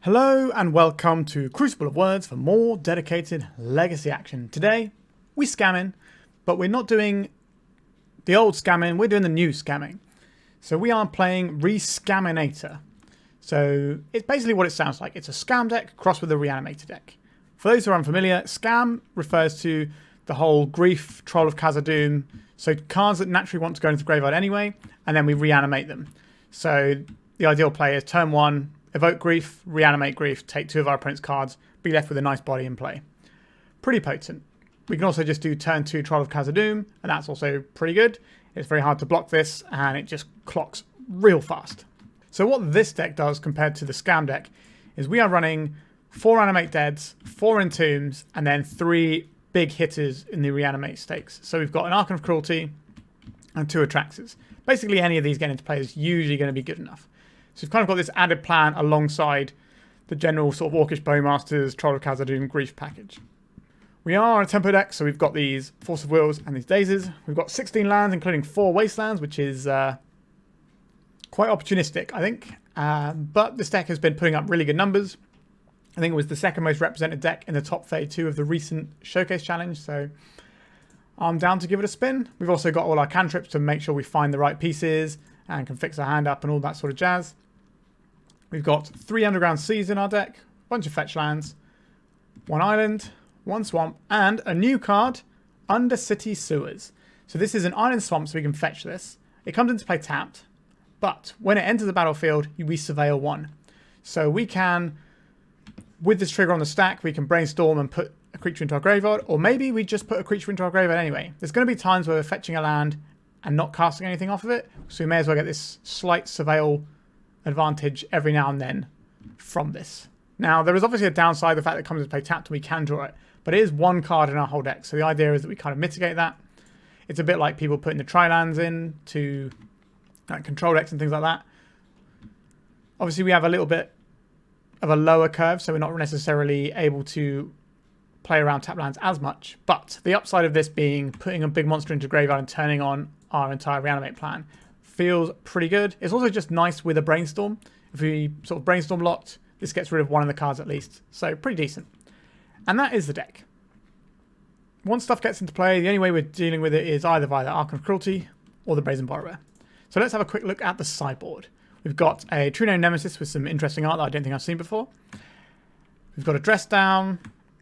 Hello and welcome to Crucible of Words for more dedicated legacy action. Today we scamming, but we're not doing the old scamming, we're doing the new scamming. So we are playing Re-scaminator. So it's basically what it sounds like. It's a scam deck crossed with a Reanimator deck. For those who are unfamiliar, scam refers to the whole grief, Troll of Khazad-dum, so cards that naturally want to go into the graveyard anyway, and then we reanimate them. So the ideal play is turn one, evoke grief, reanimate grief, take two of our opponent's cards, be left with a nice body in play. Pretty potent. We can also just do turn two Troll of Khazad-dum, and that's also pretty good. It's very hard to block this, and it just clocks real fast. So what this deck does compared to the scam deck is we are running 4 Animate Deads, 4 Entombs, and then 3 big hitters in the Reanimate stakes. So we've got an Archon of Cruelty and 2 Atraxas. Basically any of these getting into play is usually going to be good enough. So we've kind of got this added plan alongside the general sort of Orcish Bowmasters, Troll of Khazad-dum grief package. We are a tempo deck, so we've got these Force of Wills and these Dazes. We've got 16 lands, including 4 Wastelands, which is quite opportunistic, I think. But this deck has been putting up really good numbers. I think it was the second most represented deck in the top 32 of the recent Showcase Challenge, so I'm down to give it a spin. We've also got all our cantrips to make sure we find the right pieces and can fix our hand up and all that sort of jazz. We've got 3 Underground Seas in our deck, a bunch of fetch lands, 1 island, 1 swamp, and a new card, Undercity Sewers. So this is an island swamp, so we can fetch this. It comes into play tapped, but when it enters the battlefield, we surveil 1. So we can, with this trigger on the stack, we can brainstorm and put a creature into our graveyard, or maybe we just put a creature into our graveyard anyway. There's going to be times where we're fetching a land and not casting anything off of it, so we may as well get this slight surveil advantage every now and then from this. Now, there is obviously a downside, the fact that it comes into play tapped and we can draw it, but it is 1 card in our whole deck, so the idea is that we kind of mitigate that. It's a bit like people putting the tri-lands in to control decks and things like that. Obviously, we have a little bit of a lower curve, so we're not necessarily able to play around tap lands as much, but the upside of this being putting a big monster into graveyard and turning on our entire Reanimate plan feels pretty good. It's also just nice with a brainstorm. If we sort of brainstorm locked, this gets rid of 1 of the cards at least. So pretty decent. And that is the deck. Once stuff gets into play, the only way we're dealing with it is either via the Archon of Cruelty or the Brazen Borrower. So let's have a quick look at the sideboard. We've got a True-Name Nemesis with some interesting art that I don't think I've seen before. We've got a Dress Down.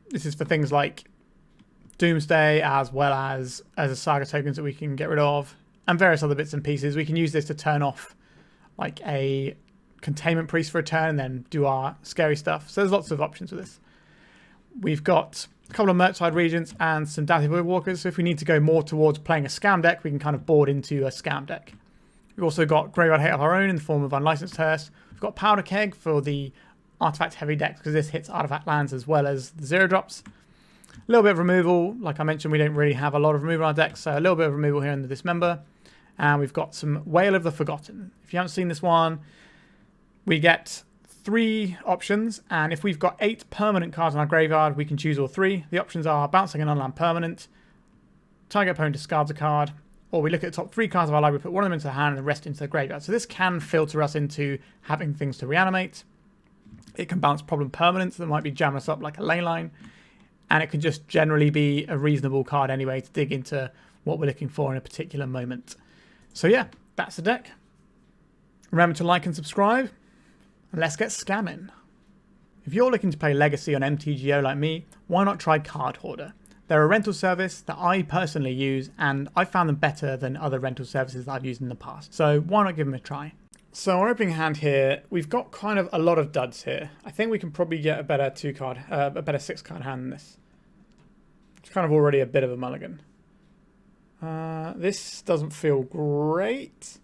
This is for things like Doomsday, as well as a Saga tokens that we can get rid of, and various other bits and pieces. We can use this to turn off like a Containment Priest for a turn and then do our scary stuff. So there's lots of options with this. We've got a couple of Murktide Regents and some Dauthi Voidwalkers. So if we need to go more towards playing a scam deck, we can kind of board into a scam deck. We've also got Graveyard Hate of our own in the form of Unlicensed Hearse. We've got Powder Keg for the artifact heavy decks, because this hits artifact lands as well as the 0-drops. A little bit of removal. Like I mentioned, we don't really have a lot of removal on our deck, so a little bit of removal here in the Dismember. And we've got some Wail of the Forgotten. If you haven't seen this one, we get 3 options, and if we've got 8 permanent cards in our graveyard, we can choose all 3. The options are bouncing an unland permanent, target opponent discards a card, or we look at the top 3 cards of our library, put one of them into the hand and the rest into the graveyard. So this can filter us into having things to reanimate. It can bounce problem permanents that might be jamming us up like a ley line, and it can just generally be a reasonable card anyway to dig into what we're looking for in a particular moment. So yeah, that's the deck. Remember to like and subscribe, and let's get scamming. If you're looking to play Legacy on MTGO like me, why not try Card Hoarder? They're a rental service that I personally use, and I found them better than other rental services that I've used in the past. So why not give them a try? So our opening hand here, we've got kind of a lot of duds here. I think we can probably get a better 6-card hand than this. It's kind of already a bit of a mulligan. This doesn't feel great.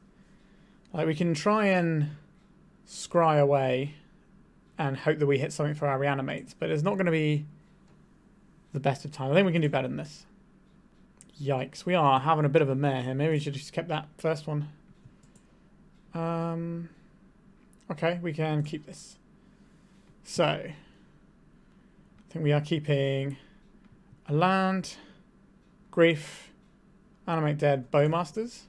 Like, we can try and scry away and hope that we hit something for our reanimates, but it's not going to be the best of times. I think we can do better than this. Yikes, we are having a bit of a mare here. Maybe we should have just kept that first one. Okay, we can keep this. So, I think we are keeping a land, grief, Animate Dead, Bowmasters.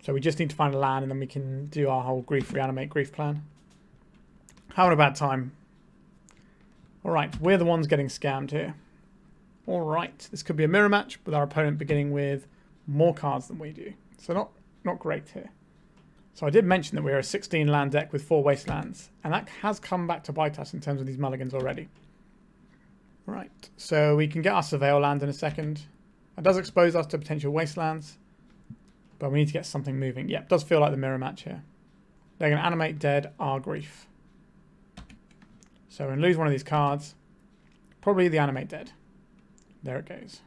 So we just need to find a land and then we can do our whole grief, reanimate, grief plan. Having a bad time. Alright, we're the ones getting scammed here. Alright, this could be a mirror match with our opponent beginning with more cards than we do. So not great here. So I did mention that we're a 16 land deck with 4 Wastelands, and that has come back to bite us in terms of these mulligans already. Right, so we can get our Surveil land in a second. That does expose us to potential Wastelands, but we need to get something moving. Yep, does feel like the mirror match here. They're going to Animate Dead, our Grief. So we're going to lose one of these cards. Probably the Animate Dead. There it goes.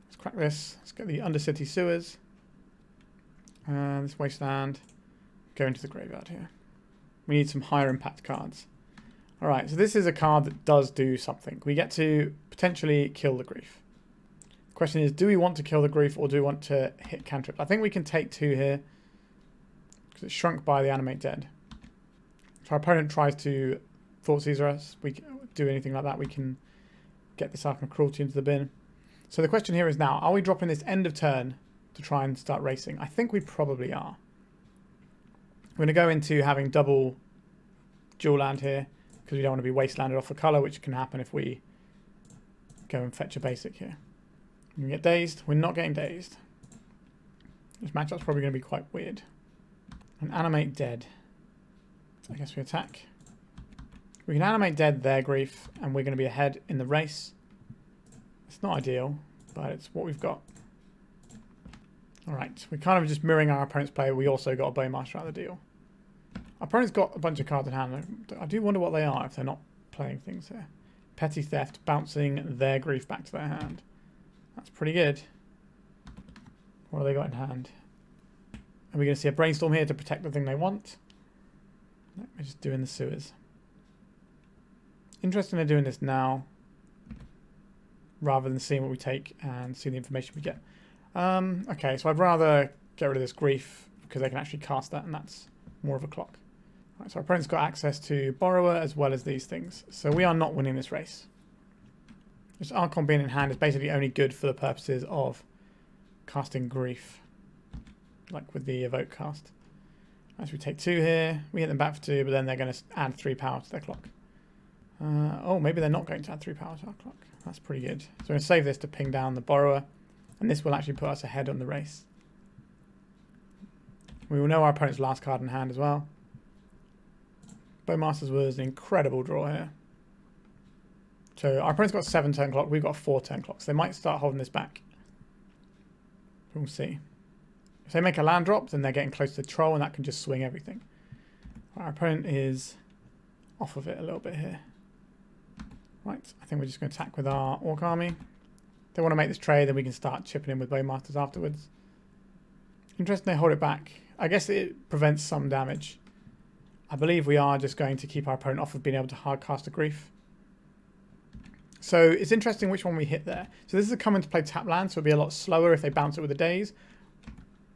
Let's crack this. Let's get the Undercity Sewers. And this Wasteland. Go into the graveyard here. We need some higher impact cards. Alright, so this is a card that does do something. We get to potentially kill the Grief. The question is, do we want to kill the Grief or do we want to hit cantrip? I think we can take 2 here. Because it's shrunk by the Animate Dead. If our opponent tries to Thoughtseize us, we can do anything like that, we can get this Archon of Cruelty into the bin. So the question here is now, are we dropping this end of turn to try and start racing? I think we probably are. We're going to go into having double dual land here, because we don't want to be wastelanded off the colour, which can happen if we go and fetch a basic here. We can get dazed. We're not getting dazed. This matchup's probably going to be quite weird. And Animate Dead. I guess we attack. We can Animate Dead their Grief, and we're going to be ahead in the race. It's not ideal, but it's what we've got. Alright, we're kind of just mirroring our opponent's play. We also got a Bowmaster out of the deal. Our opponent's got a bunch of cards in hand. I do wonder what they are if they're not playing things here. Petty Theft, bouncing their Grief back to their hand. That's pretty good. What have they got in hand? Are we going to see a Brainstorm here to protect the thing they want? No, we're just doing the Sewers. Interesting they're doing this now, rather than seeing what we take and see the information we get. Okay, so I'd rather get rid of this Grief, because they can actually cast that, and that's more of a clock. Right, so our opponent's got access to Borrower as well as these things. So we are not winning this race. This Archon being in hand is basically only good for the purposes of casting Grief, like with the Evoke cast. As we take 2 here, we hit them back for 2, but then they're going to add 3 power to their clock. Oh, maybe they're not going to add 3 power to our clock. That's pretty good. So we're going to save this to ping down the Borrower, and this will actually put us ahead on the race. We will know our opponent's last card in hand as well. Bowmasters was an incredible draw here. So our opponent's got 7 turn clock, we've got 4 turn clocks. They might start holding this back. We'll see. If they make a land drop, then they're getting close to the Troll, and that can just swing everything. Our opponent is off of it a little bit here. Right, I think we're just going to attack with our Orc army. If they want to make this trade, then we can start chipping in with Bowmasters afterwards. Interesting they hold it back. I guess it prevents some damage. I believe we are just going to keep our opponent off of being able to hard cast a Grief. So it's interesting which one we hit there. So this is a come into play tap land, so it'll be a lot slower if they bounce it with a Daze.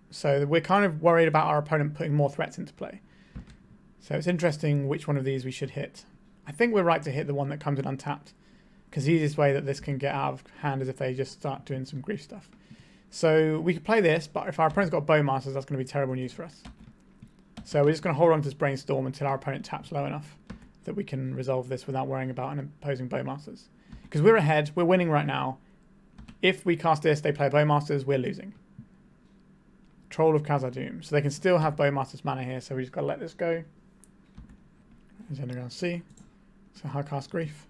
So we're kind of worried about our opponent putting more threats into play. So it's interesting which one of these we should hit. I think we're right to hit the one that comes in untapped, because the easiest way that this can get out of hand is if they just start doing some Grief stuff. So we could play this, but if our opponent's got Bowmasters, that's going to be terrible news for us. So we're just going to hold on to this Brainstorm until our opponent taps low enough that we can resolve this without worrying about an opposing Bowmasters. Because we're ahead, we're winning right now. If we cast this, they play Bowmasters, we're losing. Troll of Khazad-dum. So they can still have Bowmasters mana here, so we just got to let this go. As you're going to see. So hard cast Grief.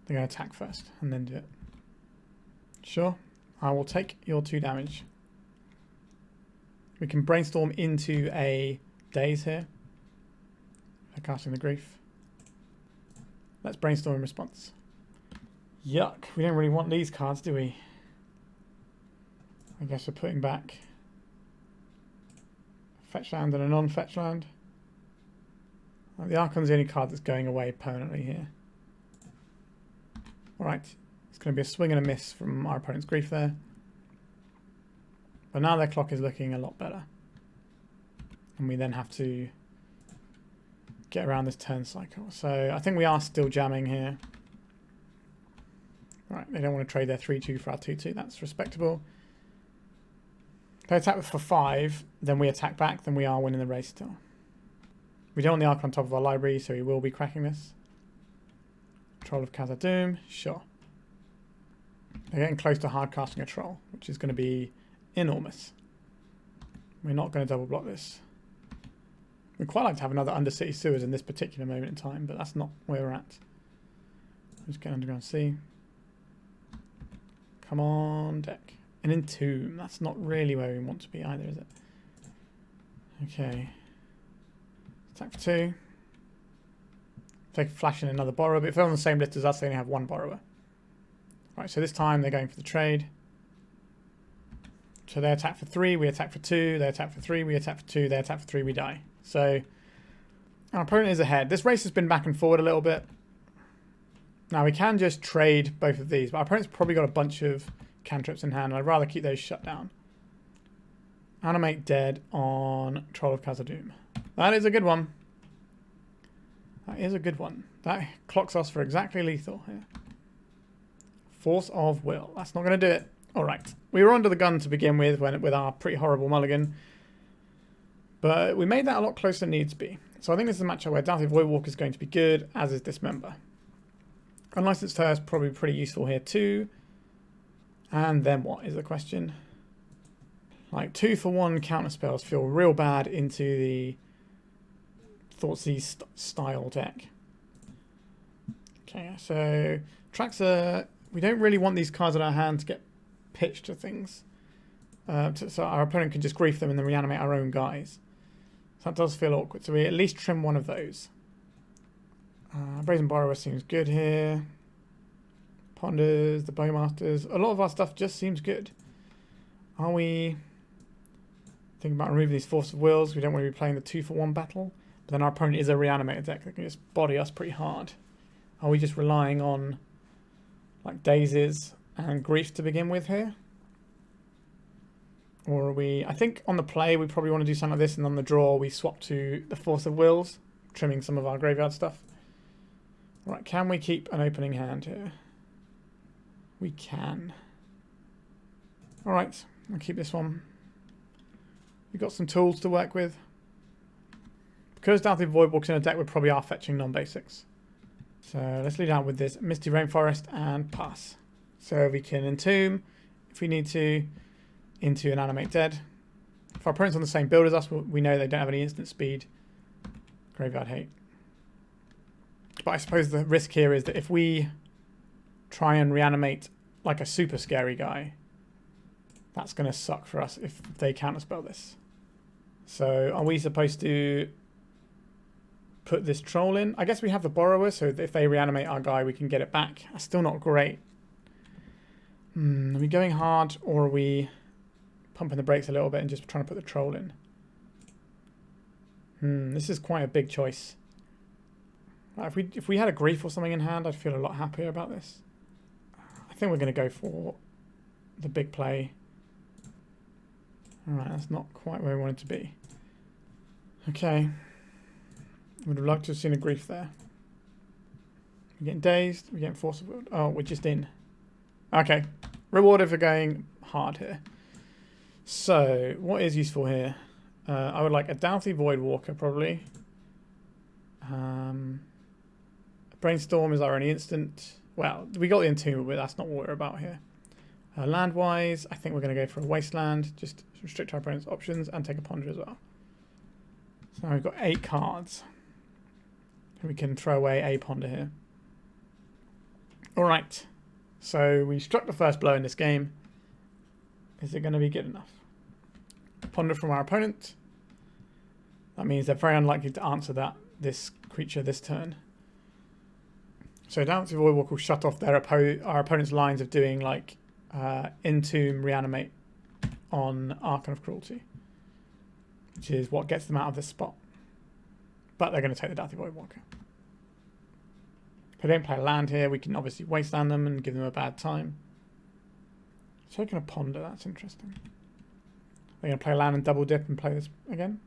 They're going to attack first and then do it. Sure. I will take your 2 damage. We can Brainstorm into a Daze here. They're casting the Grief. Let's Brainstorm in response. Yuck. We don't really want these cards, do we? I guess we're putting back fetch land and a non-fetch land. The Archon's the only card that's going away permanently here. Alright, it's going to be a swing and a miss from our opponent's Grief there. But now their clock is looking a lot better. And we then have to get around this turn cycle. So I think we are still jamming here. Right, they don't want to trade their 3-2 for our 2-2. That's respectable. If they attack for 5, then we attack back, then we are winning the race still. We don't want the Archon on top of our library, so we will be cracking this. Troll of Khazad-dum, sure. They're getting close to hard casting a troll, which is going to be enormous. We're not going to double block this. We'd quite like to have another Undercity Sewers in this particular moment in time, but that's not where we're at. Let's get Underground Sea. Come on, deck. An Entomb. That's not really where we want to be either, is it? Okay. Attack for 2. Take a flash in another borrower, but if they're on the same list as us, they only have 1 borrower. Right, so this time they're going for the trade. So they attack for 3, we attack for 2, they attack for 3, we attack for 2, they attack for 3, we die. So our opponent is ahead. This race has been back and forward a little bit. Now we can just trade both of these, but our opponent's probably got a bunch of cantrips in hand, and I'd rather keep those shut down. Animate Dead on Troll of Khazad-dum. That is a good one. That is a good one. That clocks us for exactly lethal here. Force of Will. That's not going to do it. Alright. We were under the gun to begin with with our pretty horrible mulligan. But we made that a lot closer than it needs to be. So I think this is a matchup where Dauthi Voidwalker is going to be good, as is Dismember. Unlicensed Her is probably pretty useful here too. And then what is the question? Like 2-for-1 counter spells feel real bad into the Thoughtseize style deck. Okay, so Atraxa, we don't really want these cards in our hand to get pitched to things. So our opponent can just grief them and then reanimate our own guys. So that does feel awkward. So we at least trim one of those. Brazen Borrower seems good here. Ponders, the Bowmasters. A lot of our stuff just seems good. Are we thinking about removing these Force of Wills? We don't want to be playing the 2-for-1 battle. But then our opponent is a Reanimator deck that can just body us pretty hard. Are we just relying on like Dazes and grief to begin with here? Or are we... I think on the play we probably want to do something like this, and on the draw we swap to the Force of Wills, trimming some of our graveyard stuff. Right, can we keep an opening hand here? We can. Alright, I'll keep this one. We've got some tools to work with. Because Dauthi Voidwalker's in a deck, we probably are fetching non-basics. So let's lead out with this Misty Rainforest and pass. So we can Entomb, if we need to, into an Animate Dead. If our opponent's on the same build as us, we know they don't have any instant speed. Graveyard hate. But I suppose the risk here is that if we try and reanimate like a super scary guy, that's going to suck for us if they counterspell this. So are we supposed to put this troll in? I guess we have the borrower, so that if they reanimate our guy, we can get it back. That's still not great. Are we going hard, or are we pumping the brakes a little bit and just trying to put the troll in? This is quite a big choice. If we had a grief or something in hand, I'd feel a lot happier about this. I think we're going to go for the big play. Alright, that's not quite where we want it to be. Okay. Would have liked to have seen a grief there. We're getting dazed. We're getting Force of Will. Oh, we're just in. Okay. Rewarded for going hard here. So, what is useful here? I would like a Dauthi Voidwalker, probably. Brainstorm is our only instant. Well, we got the Entomb, but that's not what we're about here. Land-wise, I think we're going to go for a Wasteland. Just restrict our opponent's options and take a Ponder as well. So now we've got 8 cards. We can throw away a Ponder here. Alright. So we struck the first blow in this game. Is it going to be good enough? Ponder from our opponent. That means they're very unlikely to answer this creature this turn. So Dauthi Voidwalker will shut off our opponent's lines of doing like Entomb, Reanimate on Archon of Cruelty, which is what gets them out of this spot. But they're going to take the Dauthi Voidwalker. If they don't play a land here, we can obviously Wasteland them and give them a bad time. Taking a Ponder, that's interesting. They're going to play a land and double dip and play this again.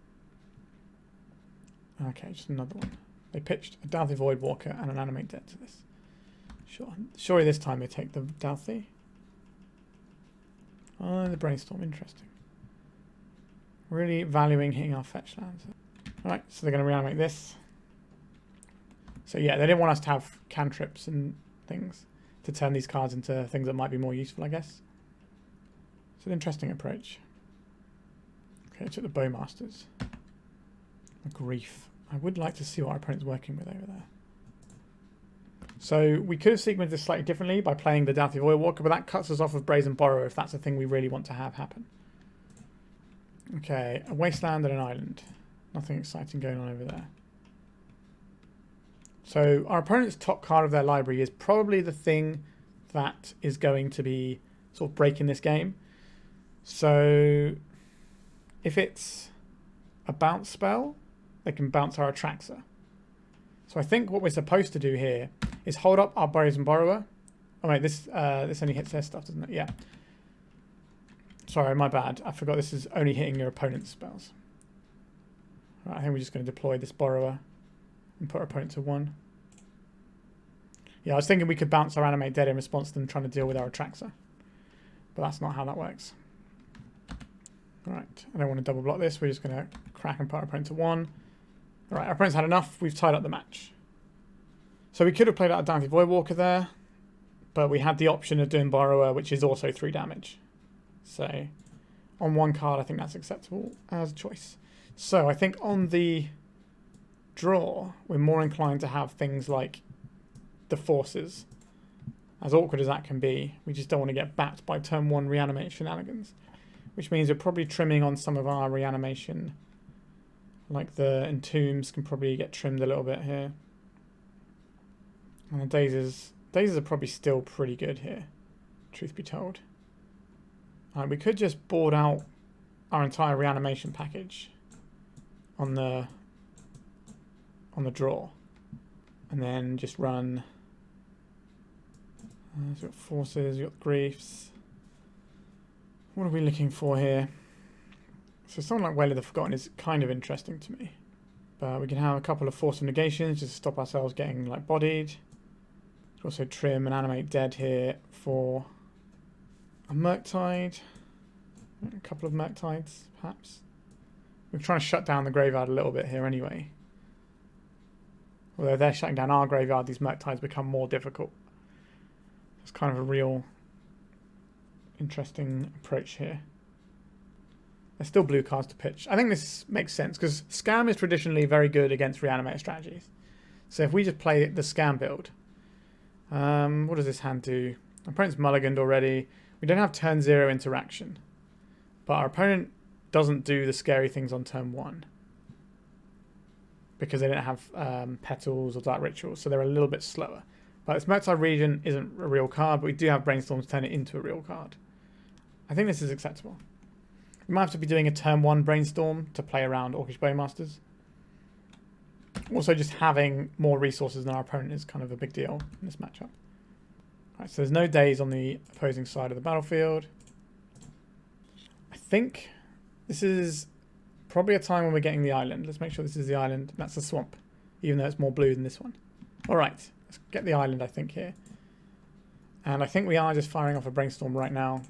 Okay, just another one. They pitched a Dauthi Voidwalker and an Animate Dead to this. Sure. Surely this time they take the Dauthi. Oh, the Brainstorm, interesting. Really valuing hitting our fetch lands. Alright, so they're going to reanimate this. So yeah, they didn't want us to have cantrips and things to turn these cards into things that might be more useful, I guess. It's an interesting approach. Okay, I took the Bowmasters. Grief. I would like to see what our opponent's working with over there. So we could have sequenced this slightly differently by playing the Dauthi Voidwalker, but that cuts us off of Brazen Borrower if that's a thing we really want to have happen. Okay, a Wasteland and an island. Nothing exciting going on over there. So our opponent's top card of their library is probably the thing that is going to be sort of breaking this game. So if it's a bounce spell, they can bounce our Atraxa. So I think what we're supposed to do here is hold up our Brazen Borrower. Oh wait, this only hits their stuff, doesn't it? Yeah. Sorry, my bad. I forgot this is only hitting your opponent's spells. Right, I think we're just going to deploy this Borrower and put our opponent to 1. Yeah, I was thinking we could bounce our Animate Dead in response to them trying to deal with our Atraxa. But that's not how that works. Alright, I don't want to double block this. We're just going to crack and put our opponent to 1. Alright, our opponent's had enough. We've tied up the match. So we could have played out a Dauthi Voidwalker there, but we had the option of doing Borrower, which is also 3 damage. So on one card, I think that's acceptable as a choice. So I think on the draw, we're more inclined to have things like the Forces. As awkward as that can be, we just don't want to get backed by turn 1 Reanimate shenanigans, which means we're probably trimming on some of our reanimation. Like the Entombs can probably get trimmed a little bit here. And the Dazes are probably still pretty good here, truth be told. We could just board out our entire reanimation package on the draw, and then just run. So we've got Forces, we've got Griefs. What are we looking for here? So someone like Wail of the Forgotten is kind of interesting to me. But we can have a couple of Force of Negations just to stop ourselves getting like bodied. Also trim and Animate Dead here for a Murktide. A couple of Murktides, perhaps. We're trying to shut down the graveyard a little bit here anyway. Although they're shutting down our graveyard, these Murktides become more difficult. It's kind of a real interesting approach here. There's still blue cards to pitch. I think this makes sense because Scam is traditionally very good against Reanimator strategies. So if we just play the Scam build, what does this hand do? Our opponent's mulliganed already. We don't have turn 0 interaction. But our opponent doesn't do the scary things on turn 1. Because they don't have Petals or Dark Rituals, so they're a little bit slower. But this Murktide Regent isn't a real card, but we do have Brainstorm to turn it into a real card. I think this is acceptable. We might have to be doing a turn 1 Brainstorm to play around Orcish Bowmasters. Also, just having more resources than our opponent is kind of a big deal in this matchup. Alright, so there's no Daze on the opposing side of the battlefield. I think this is probably a time when we're getting the island. Let's make sure this is the island. That's the swamp, even though it's more blue than this one. Alright, let's get the island, I think, here. And I think we are just firing off a Brainstorm right now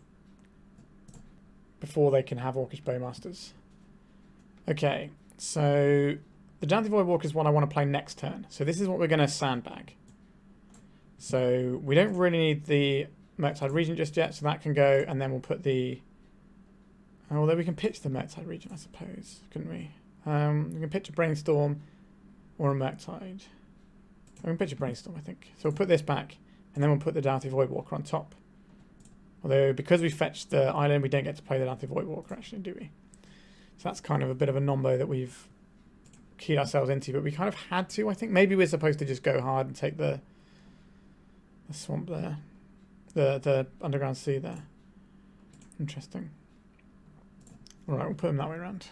before they can have Orcish Bowmasters. Okay, so the Dauthi Voidwalker is what I want to play next turn. So this is what we're going to sandbag. So we don't really need the Murktide Regent just yet, so that can go, and then we'll put the... Although we can pitch the Murktide Regent, I suppose, couldn't we? We can pitch a Brainstorm or a Murktide. We can pitch a Brainstorm, I think. So we'll put this back, and then we'll put the Dauthi Voidwalker on top. Although, because we fetched the island, we don't get to play the Dauthi Voidwalker, actually, do we? So that's kind of a bit of a nombo that we've keyed ourselves into, but we kind of had to, I think. Maybe we're supposed to just go hard and take the swamp there. The underground sea there. Interesting. Alright, we'll put them that way around.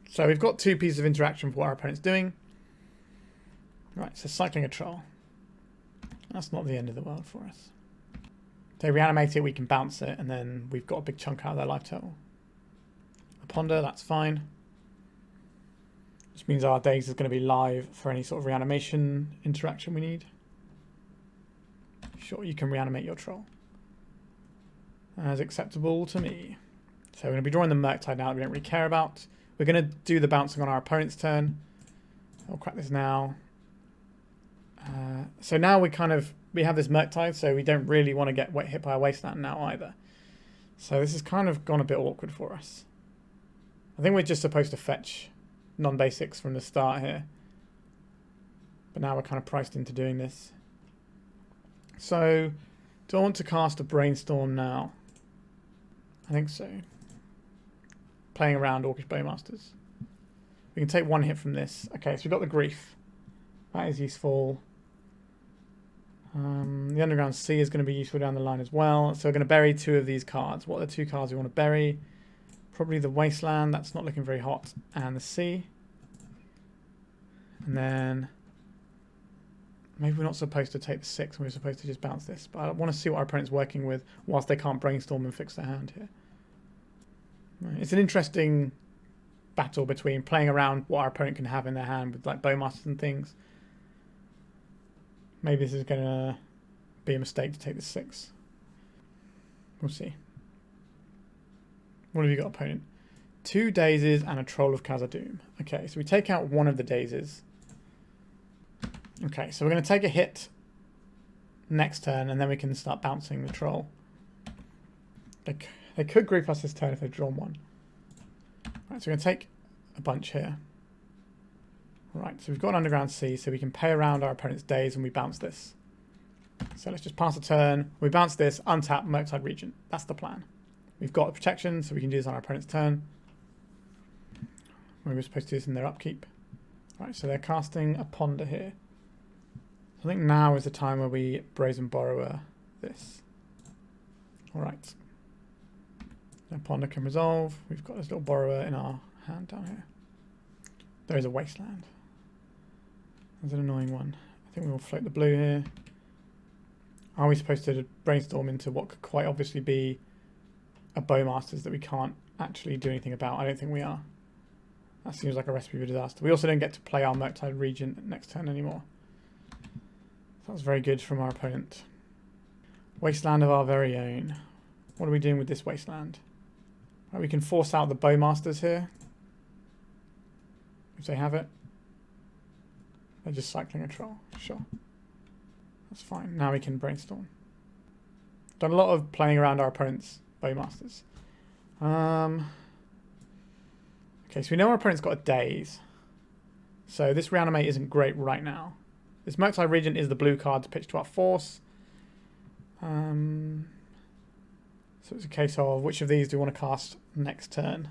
So we've got 2 pieces of interaction for what our opponent's doing. Right, so cycling a troll. That's not the end of the world for us. They reanimate it, we can bounce it, and then we've got a big chunk out of their life total. A ponder, that's fine. Which means our Daze is going to be live for any sort of reanimation interaction we need. Sure, you can reanimate your troll. As acceptable to me. So we're going to be drawing the Murktide now that we don't really care about. We're going to do the bouncing on our opponent's turn. I'll crack this now. So now we have this Murktide, so we don't really want to get hit by a Wasteland now either. So this has kind of gone a bit awkward for us. I think we're just supposed to fetch non-basics from the start here. But now we're kind of priced into doing this. So, do I want to cast a Brainstorm now? I think so. Playing around Orcish Bowmasters. We can take one hit from this. Okay, so we've got the Grief. That is useful. The Underground Sea is going to be useful down the line as well. So we're going to bury 2 of these cards. What are the 2 cards we want to bury? Probably the Wasteland. That's not looking very hot. And the Sea. And then... maybe we're not supposed to take the 6 and we're supposed to just bounce this. But I want to see what our opponent's working with whilst they can't Brainstorm and fix their hand here. It's an interesting battle between playing around what our opponent can have in their hand with like Bowmasters and things. Maybe this is going to be a mistake to take the 6. We'll see. What have you got, opponent? 2 Dazes and a Troll of Khazad-dum. Okay, so we take out one of the Dazes. Okay, so we're going to take a hit next turn, and then we can start bouncing the Troll. They could group us this turn if they've drawn one. Right, so we're going to take a bunch here. Right, so we've got an Underground Sea, so we can pay around our opponent's Daze and we bounce this. So let's just pass a turn. We bounce this, untap Murktide Regent. That's the plan. We've got a protection, so we can do this on our opponent's turn. We were supposed to do this in their upkeep. Right, so they're casting a Ponder here. I think now is the time where we Brazen Borrower this. Alright. Now Ponder can resolve. We've got this little Borrower in our hand down here. There is a Wasteland. That's an annoying one. I think we will float the blue here. Are we supposed to Brainstorm into what could quite obviously be a Bowmasters that we can't actually do anything about? I don't think we are. That seems like a recipe for disaster. We also don't get to play our Murktide Regent next turn anymore. That was very good from our opponent. Wasteland of our very own. What are we doing with this Wasteland? Right, we can force out the Bowmasters here. If they have it. They're just cycling a Troll. Sure. That's fine. Now we can Brainstorm. Done a lot of playing around our opponent's Bowmasters. Okay, so we know our opponent's got a Daze. So this Reanimate isn't great right now. This Murktide Regent is the blue card to pitch to our Force. So it's a case of which of these do we want to cast next turn.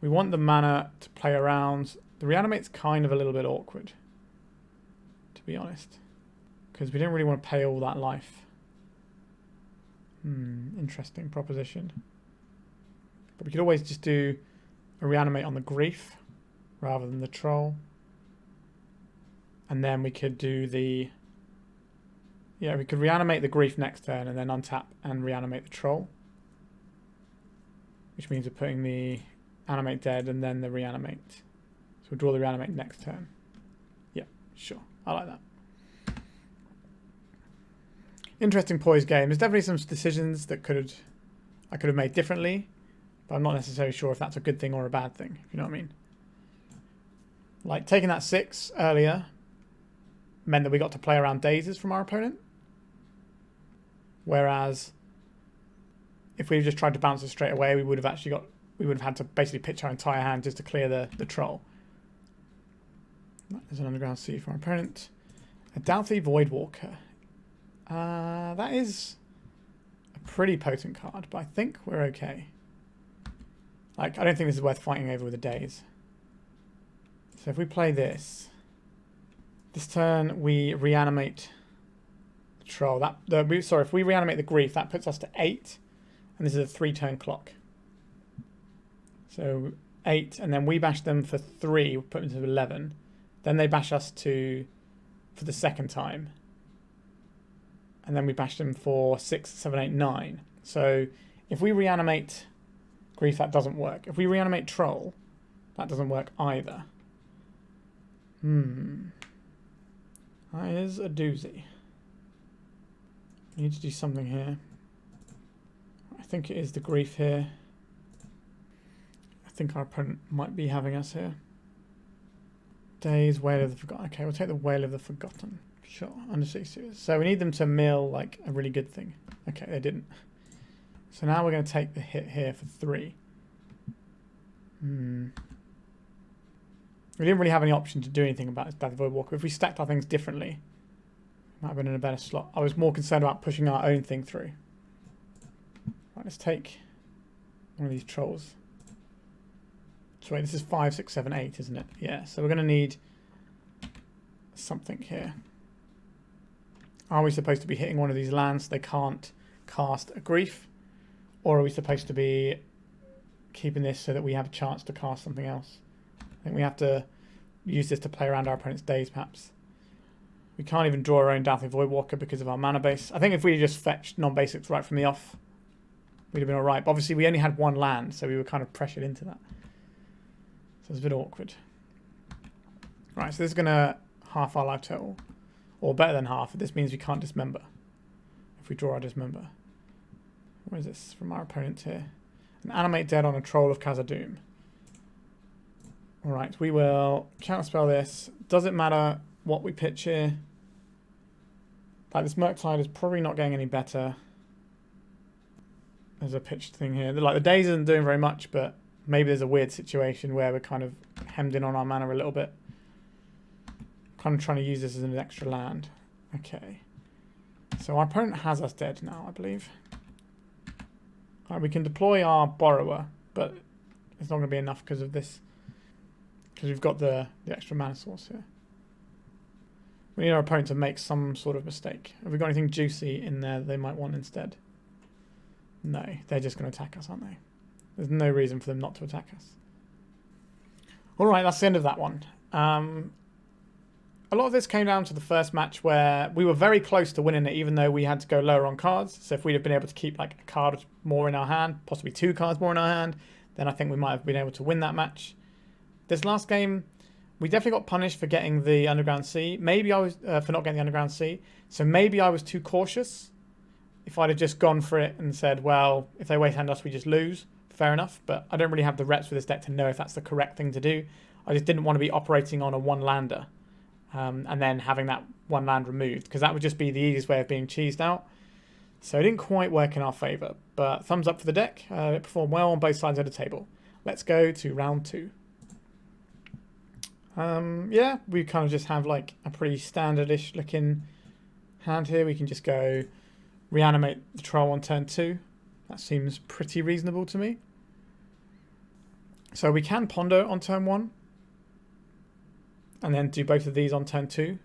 We want the mana to play around. The Reanimate's kind of a little bit awkward, to be honest. Because we don't really want to pay all that life. Interesting proposition. But we could always just do a Reanimate on the Grief rather than the Troll. And then we could do the... yeah, we could Reanimate the Grief next turn and then untap and Reanimate the Troll. Which means we're putting the Animate Dead and then the Reanimate. So we'll draw the Reanimate next turn. Yeah, sure. I like that. Interesting poised game. There's definitely some decisions that I could have made differently. But I'm not necessarily sure if that's a good thing or a bad thing. If you know what I mean. Like taking that 6 earlier meant that we got to play around Dazes from our opponent. Whereas if we just tried to bounce it straight away, we would have had to basically pitch our entire hand just to clear the Troll. There's an Underground Sea from our opponent. A Dauthi Voidwalker. That is a pretty potent card, but I think we're okay. Like, I don't think this is worth fighting over with a Daze. So if we play this turn we Reanimate the Troll. If we Reanimate the Grief, that puts us to 8, and this is a 3-turn clock. So 8, and then we bash them for 3, put them to 11. Then they bash us for the second time. And then we bash them for 6, 7, 8, 9. So if we Reanimate Grief, that doesn't work. If we Reanimate Troll, that doesn't work either. That is a doozy. We need to do something here. I think it is the Grief here. I think our opponent might be having us here. Daze, Wail of the Forgotten. Okay, we'll take the Wail of the Forgotten. Sure, Undercity Sewers. So we need them to mill like a really good thing. Okay, they didn't. So now we're going to take the hit here for 3. We didn't really have any option to do anything about this Dauthi Voidwalker. If we stacked our things differently, might have been in a better slot. I was more concerned about pushing our own thing through. Right, let's take one of these trolls. So wait, this is 5, 6, 7, 8, isn't it? Yeah, so we're going to need something here. Are we supposed to be hitting one of these lands so they can't cast a grief? Or are we supposed to be keeping this so that we have a chance to cast something else? I think we have to use this to play around our opponent's Daze, perhaps. We can't even draw our own Dauthi Voidwalker because of our mana base. I think if we just fetched non-basics right from the off, we'd have been alright. But obviously we only had one land, so we were kind of pressured into that. So it's a bit awkward. Right, so this is going to half our life total. Or better than half. This means we can't Dismember. If we draw our Dismember. What is this from our opponent here? An Animate Dead on a Troll of Khazad-dum. Alright, we will counterspell this. Does it matter what we pitch here? Like, this Murktide is probably not getting any better. There's a pitched thing here. Like, the Daze isn't doing very much, but maybe there's a weird situation where we're kind of hemmed in on our mana a little bit. Kind of trying to use this as an extra land. Okay. So our opponent has us dead now, I believe. Right, we can deploy our Borrower, but it's not going to be enough because of this. Because we've got the extra mana source here. We need our opponent to make some sort of mistake. Have we got anything juicy in there they might want instead? No, they're just going to attack us, aren't they? There's no reason for them not to attack us. Alright, that's the end of that one. A lot of this came down to the first match where we were very close to winning it, even though we had to go lower on cards. So if we'd have been able to keep like a card more in our hand, possibly 2 cards more in our hand, then I think we might have been able to win that match. This last game, we definitely got punished for getting the Underground Sea. Maybe I was for not getting the Underground Sea. So maybe I was too cautious. If I'd have just gone for it and said, well, if they waste-hand us, we just lose. Fair enough. But I don't really have the reps with this deck to know if that's the correct thing to do. I just didn't want to be operating on a one-lander. And then having that one land removed, because that would just be the easiest way of being cheesed out. So it didn't quite work in our favour, but thumbs up for the deck. It performed well on both sides of the table. Let's go to round 2. Yeah, we kind of just have like a pretty standard-ish looking hand here. We can just go reanimate the troll on turn 2. That seems pretty reasonable to me. So we can ponder on turn 1. And then do both of these on turn 2.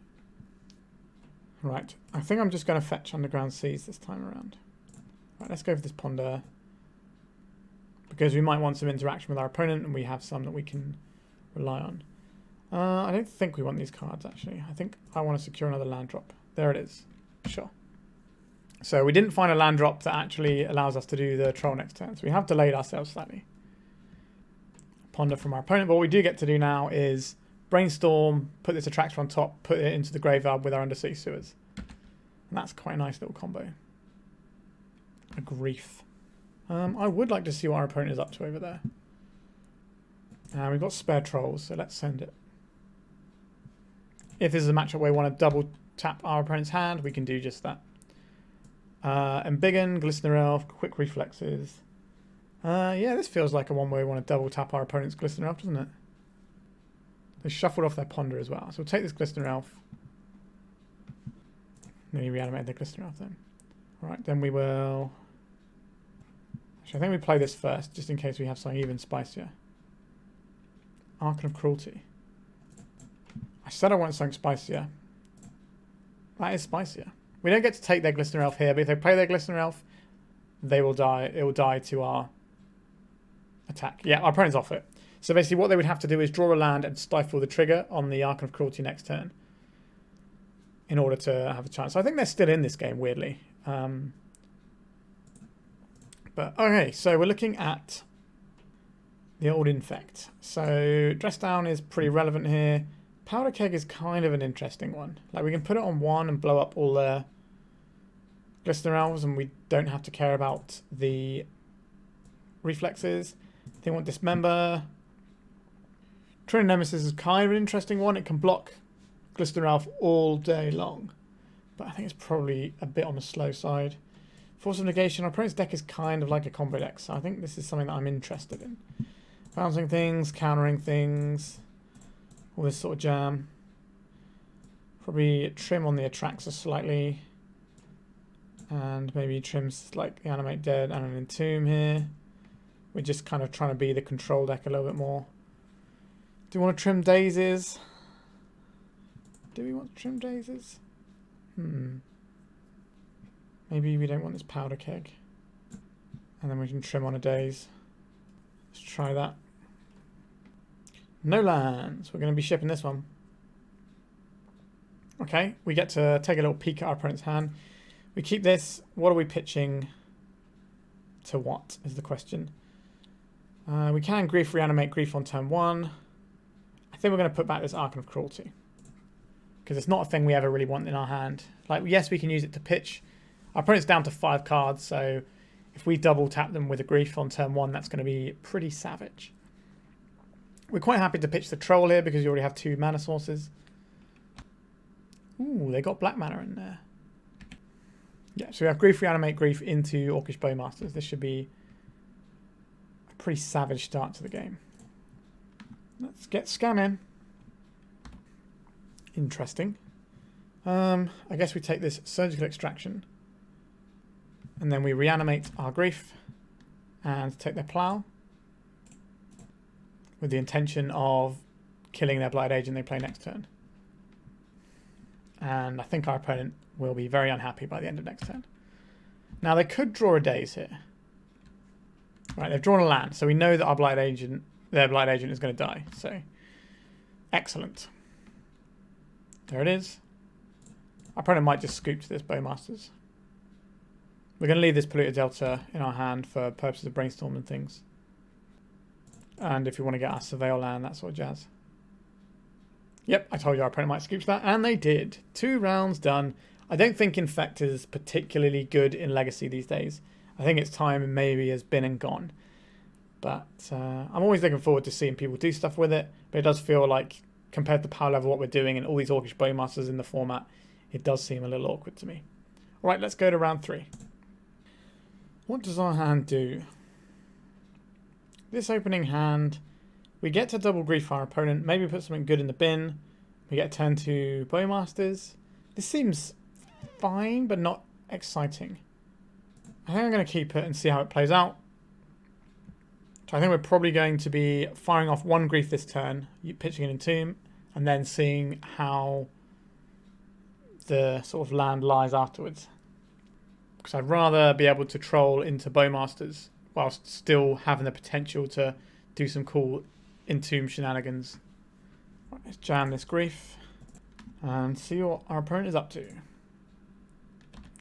Right, I think I'm just going to fetch Underground Seas this time around. Right, let's go for this ponder. Because we might want some interaction with our opponent, and we have some that we can rely on. I don't think we want these cards, actually. I think I want to secure another land drop. There it is. Sure. So we didn't find a land drop that actually allows us to do the troll next turn. So we have delayed ourselves slightly. Ponder from our opponent. But what we do get to do now is Brainstorm, put this Atraxa on top, put it into the graveyard with our Undercity Sewers. And that's quite a nice little combo. A grief. I would like to see what our opponent is up to over there. We've got spare trolls, so let's send it. If this is a matchup where we want to double tap our opponent's hand, we can do just that. Embiggen, Glistener Elf, Quick Reflexes. Yeah, this feels like a one where we want to double tap our opponent's Glistener Elf, doesn't it? They shuffled off their ponder as well. So we'll take this Glistener Elf. Then you reanimate the Glistener Elf then. Alright, then we will... Actually, I think we play this first, just in case we have something even spicier. Archon of Cruelty. I said I want something spicier. That is spicier. We don't get to take their Glistener Elf here, but if they play their Glistener Elf, they will die. It will die to our attack. Yeah, our opponent's off it. So basically what they would have to do is draw a land and stifle the trigger on the Archon of Cruelty next turn in order to have a chance. So I think they're still in this game, weirdly. But okay, so we're looking at the old Infect. So Dress Down is pretty relevant here. Powder Keg is kind of an interesting one. Like, we can put it on 1 and blow up all the Glistener Elves, and we don't have to care about the reflexes. They want Dismember. True-Name Nemesis is kind of an interesting one. It can block Glistener Elf all day long, but I think it's probably a bit on the slow side. Force of Negation. Our opponent's deck is kind of like a combo deck, so I think this is something that I'm interested in. Bouncing things, countering things, all this sort of jam. Probably trim on the Atraxa slightly, and maybe trims like the Animate Dead and an Entomb here. We're just kind of trying to be the control deck a little bit more. Do we want to trim Dazes? Do we want to trim Dazes? Maybe we don't want this Powder Keg. And then we can trim on a Daze. Let's try that. No lands. We're going to be shipping this one. Okay, we get to take a little peek at our opponent's hand. We keep this. What are we pitching to what is the question. We can Grief Reanimate Grief on turn 1. I think we're going to put back this Archon of Cruelty, because it's not a thing we ever really want in our hand. Like, yes, we can use it to pitch. Our opponent's down to 5 cards, so if we double tap them with a Grief on turn 1, that's going to be pretty savage. We're quite happy to pitch the Troll here because you already have 2 mana sources. Ooh, they got black mana in there. Yeah, so we have Grief Reanimate Grief into Orcish Bowmasters. This should be a pretty savage start to the game. Let's get SCAMMIN. Interesting. I guess we take this Surgical Extraction, and then we reanimate our Grief and take their Plough with the intention of killing their Blighted Agent they play next turn. And I think our opponent will be very unhappy by the end of next turn. Now, they could draw a Daze here. Right, they've drawn a land, so we know that our Blighted Agent, their Blighted Agent is going to die. So, excellent. There it is. Our opponent might just scoop to this Bowmasters. We're going to leave this Polluted Delta in our hand for purposes of Brainstorm and things. And if you want to get our Surveil land, that sort of jazz. Yep, I told you our opponent might scoop to that, and they did. 2 rounds done. I don't think Infect is particularly good in Legacy these days. I think its time maybe has been and gone. But I'm always looking forward to seeing people do stuff with it. But it does feel like, compared to power level, what we're doing and all these Orcish Bowmasters in the format, it does seem a little awkward to me. Alright, let's go to round 3. What does our hand do? This opening hand, we get to double grief our opponent, maybe put something good in the bin. We get a turn to Bowmasters. This seems fine, but not exciting. I think I'm going to keep it and see how it plays out. So I think we're probably going to be firing off 1 grief this turn, pitching an Entomb, and then seeing how the sort of land lies afterwards. Because I'd rather be able to troll into Bowmasters whilst still having the potential to do some cool Entomb shenanigans. Right, let's jam this grief and see what our opponent is up to.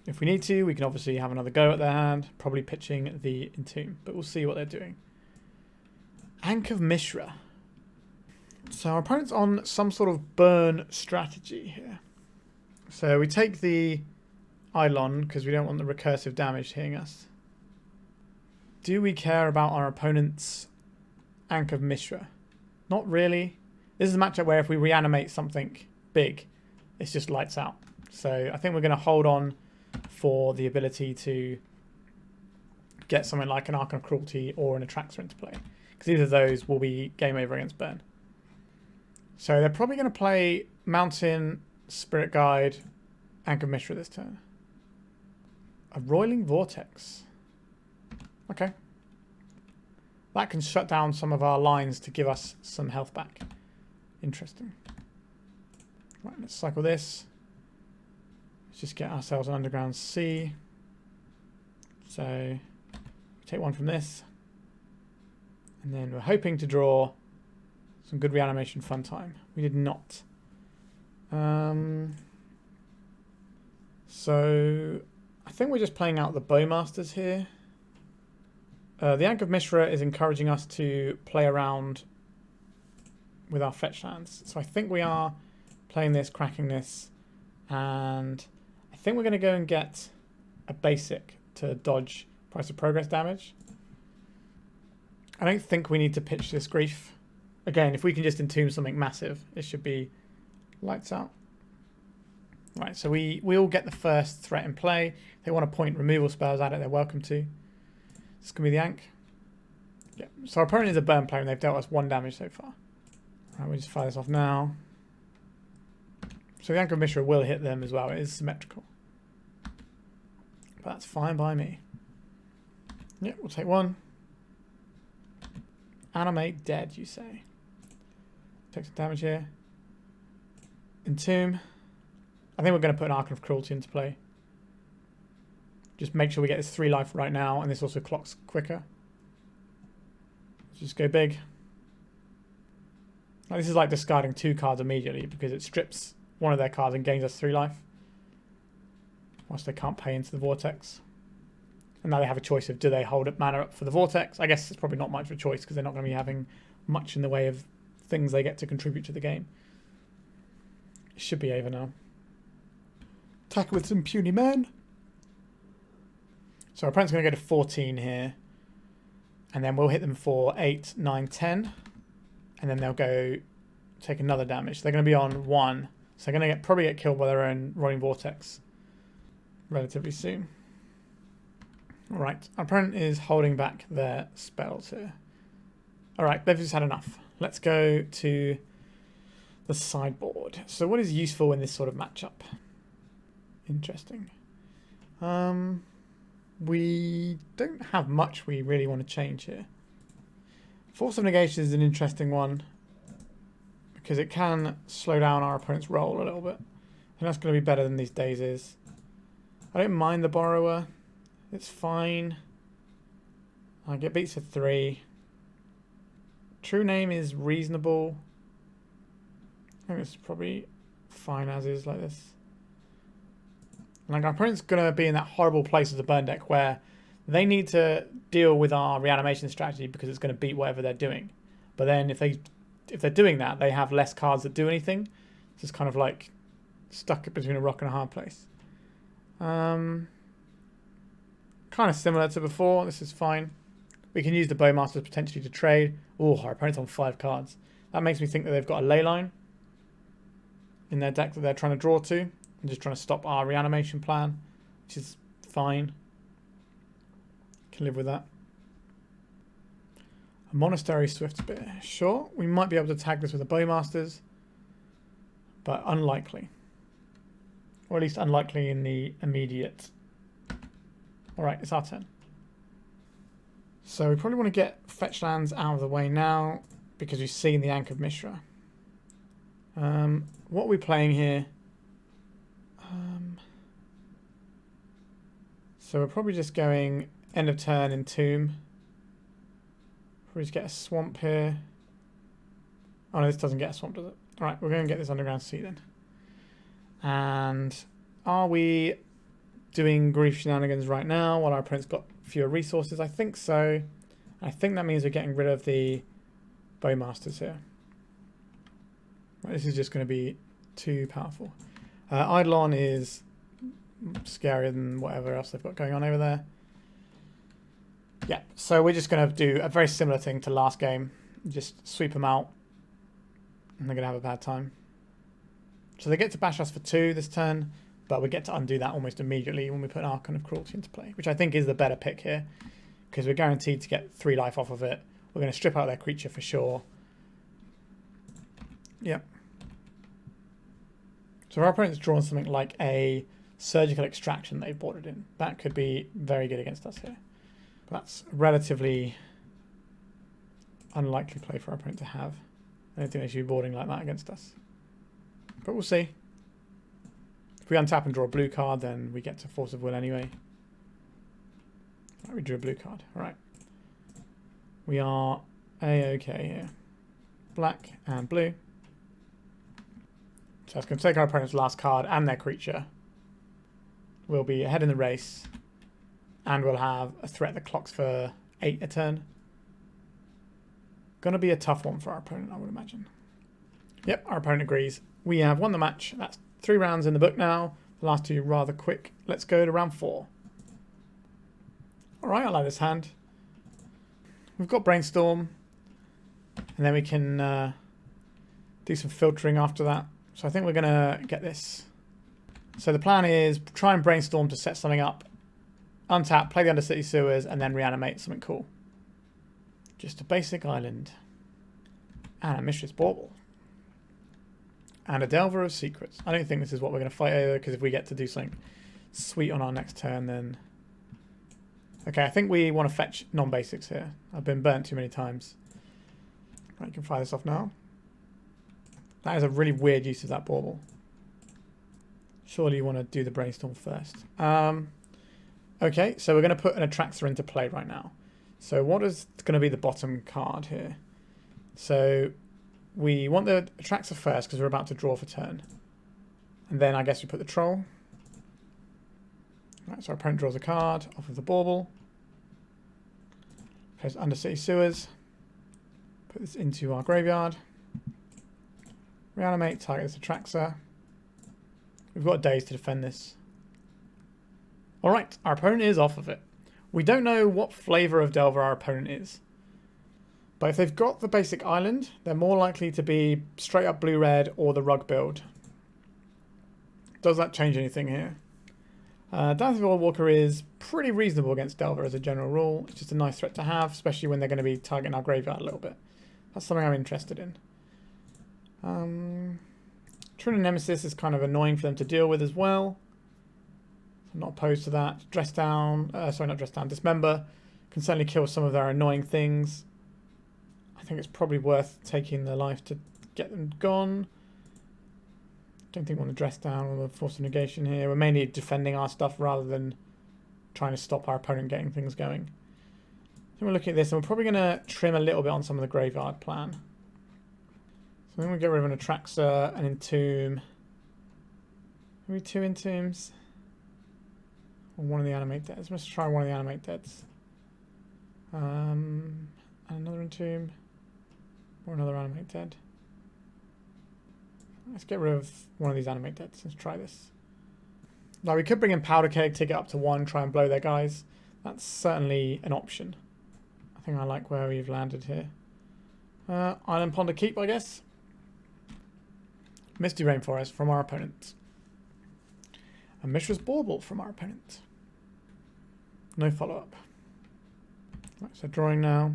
If we need to, we can obviously have another go at their hand, probably pitching the Entomb, but we'll see what they're doing. Ankh of Mishra. So our opponent's on some sort of burn strategy here. So we take the Eidolon because we don't want the recursive damage hitting us. Do we care about our opponent's Ankh of Mishra? Not really. This is a matchup where if we reanimate something big, it's just lights out. So I think we're going to hold on for the ability to get something like an Archon of Cruelty or an Atraxa into play. Because either of those will be game over against burn. So they're probably going to play Mountain, Spirit Guide, Ankh of Mishra this turn. A Roiling Vortex. Okay. That can shut down some of our lines to give us some health back. Interesting. Right, let's cycle this. Let's just get ourselves an Underground Sea. So, take 1 from this. And then we're hoping to draw some good reanimation fun time. We did not. So, I think we're just playing out the Bowmasters here. The Ankh of Mishra is encouraging us to play around with our fetch lands. So I think we are playing this, cracking this, and I think we're going to go and get a basic to dodge Price of Progress damage. I don't think we need to pitch this Grief. Again, if we can just entomb something massive, it should be lights out. Right, so we all get the first threat in play. If they want to point removal spells at it, they're welcome to. This can be the Ankh. Yeah, so our opponent is a burn player and they've dealt us 1 damage so far. Right, we'll just fire this off now. So the Ankh of Mishra will hit them as well. It is symmetrical. But that's fine by me. Yeah, we'll take 1. Animate Dead, you say. Take some damage here. Entomb. I think we're going to put an Archon of Cruelty into play. Just make sure we get this 3 life right now, and this also clocks quicker. Just go big. Now, this is like discarding 2 cards immediately because it strips one of their cards and gains us 3 life. Whilst they can't pay into the Vortex. And now they have a choice of do they hold up mana up for the Vortex. I guess it's probably not much of a choice because they're not going to be having much in the way of things they get to contribute to the game. It should be over now. Attack with some puny men. So our opponent's going to go to 14 here. And then we'll hit them for 8, 9, 10. And then they'll go take another damage. They're going to be on 1. So they're going to probably get killed by their own Rolling Vortex relatively soon. Alright, our opponent is holding back their spells here. Alright, they've just had enough. Let's go to the sideboard. So what is useful in this sort of matchup? Interesting. We don't have much we really want to change here. Force of Negation is an interesting one because it can slow down our opponent's roll a little bit. And that's going to be better than these Dazes. I don't mind the Borrower. It's fine. I get beats for 3. True-Name is reasonable. I think it's probably fine as is like this. Like our opponent's going to be in that horrible place as a burn deck where they need to deal with our reanimation strategy because it's going to beat whatever they're doing. But then if they're doing that, they have less cards that do anything. It's just kind of like stuck between a rock and a hard place. Kind of similar to before. This is fine. We can use the Bowmasters potentially to trade. Oh, our opponent's on 5 cards. That makes me think that they've got a ley line in their deck that they're trying to draw to. And just trying to stop our reanimation plan, which is fine. Can live with that. A Monastery Swiftspear. Sure, we might be able to tag this with the Bowmasters, but unlikely. Or at least unlikely in the immediate. Alright, it's our turn. So we probably want to get fetch lands out of the way now because we've seen the Ankh of Mishra. What are we playing here? So we're probably just going end of turn Entomb. Probably just get a swamp here. Oh no, this doesn't get a swamp, does it? Alright, we're going to get this Underground Sea then. And are we doing Grief shenanigans right now while our opponent's got fewer resources? I think so. I think that means we're getting rid of the Bowmasters here. Right, this is just going to be too powerful. Eidolon is scarier than whatever else they've got going on over there. Yeah, so we're just going to do a very similar thing to last game. Just sweep them out. And they're going to have a bad time. So they get to bash us for 2 this turn. But we get to undo that almost immediately when we put an Archon of Cruelty into play. Which I think is the better pick here. Because we're guaranteed to get 3 life off of it. We're going to strip out their creature for sure. Yep. So our opponent's drawn something like a Surgical Extraction they've boarded in. That could be very good against us here. But that's a relatively unlikely play for our opponent to have. I don't think they should be boarding like that against us. But we'll see. If we untap and draw a blue card, then we get to Force of Will anyway. Right, we drew a blue card. Alright. We are A-OK here. Black and blue. So it's going to take our opponent's last card and their creature. We'll be ahead in the race. And we'll have a threat that clocks for 8 a turn. Going to be a tough one for our opponent, I would imagine. Yep, our opponent agrees. We have won the match. That's 3 rounds in the book now. The last 2 rather quick. Let's go to round 4. Alright, I like this hand. We've got Brainstorm. And then we can do some filtering after that. So I think we're going to get this. So the plan is try and Brainstorm to set something up. Untap, play the Undercity Sewers, and then reanimate something cool. Just a basic island. And a Mistress Bauble. And a Delver of Secrets. I don't think this is what we're going to fight over, because if we get to do something sweet on our next turn, then... Okay, I think we want to fetch non-basics here. I've been burnt too many times. Right, you can fire this off now. That is a really weird use of that bauble. Surely you want to do the Brainstorm first. Okay, so we're going to put an Atraxa into play right now. So what is going to be the bottom card here? So we want the Atraxa first because we're about to draw for turn. And then I guess we put the Troll. Right, so our opponent draws a card off of the bauble. Plays Undercity Sewers. Put this into our graveyard. Reanimate, target this Atraxa. We've got a Daze to defend this. Alright, our opponent is off of it. We don't know what flavour of Delver our opponent is. But if they've got the basic island, they're more likely to be straight up blue-red or the rug build. Does that change anything here? Dauthi Voidwalker is pretty reasonable against Delver as a general rule. It's just a nice threat to have, especially when they're going to be targeting our graveyard a little bit. That's something I'm interested in. True-Name Nemesis is kind of annoying for them to deal with as well. I'm not opposed to that. Dress down, sorry, not dress down, Dismember can certainly kill some of their annoying things. I think it's probably worth taking their life to get them gone. Don't think we want to dress down or the Force of Negation here. We're mainly defending our stuff rather than trying to stop our opponent getting things going. So we're looking at this and we're probably going to trim a little bit on some of the graveyard plan. So then we'll get rid of an Atraxa, an Entomb. Maybe 2 Entombs. Or one of the Animate Deads. Let's try one of the Animate Deads. And another Entomb. Or another Animate Dead. Let's get rid of one of these Animate Deads. Let's try this. Now we could bring in Powder Keg, take it up to 1, try and blow their guys. That's certainly an option. I think I like where we've landed here. Island Ponder Keep, I guess. Misty Rainforest from our opponent. A Mistress Bauble from our opponent. No follow-up. Right, so drawing now.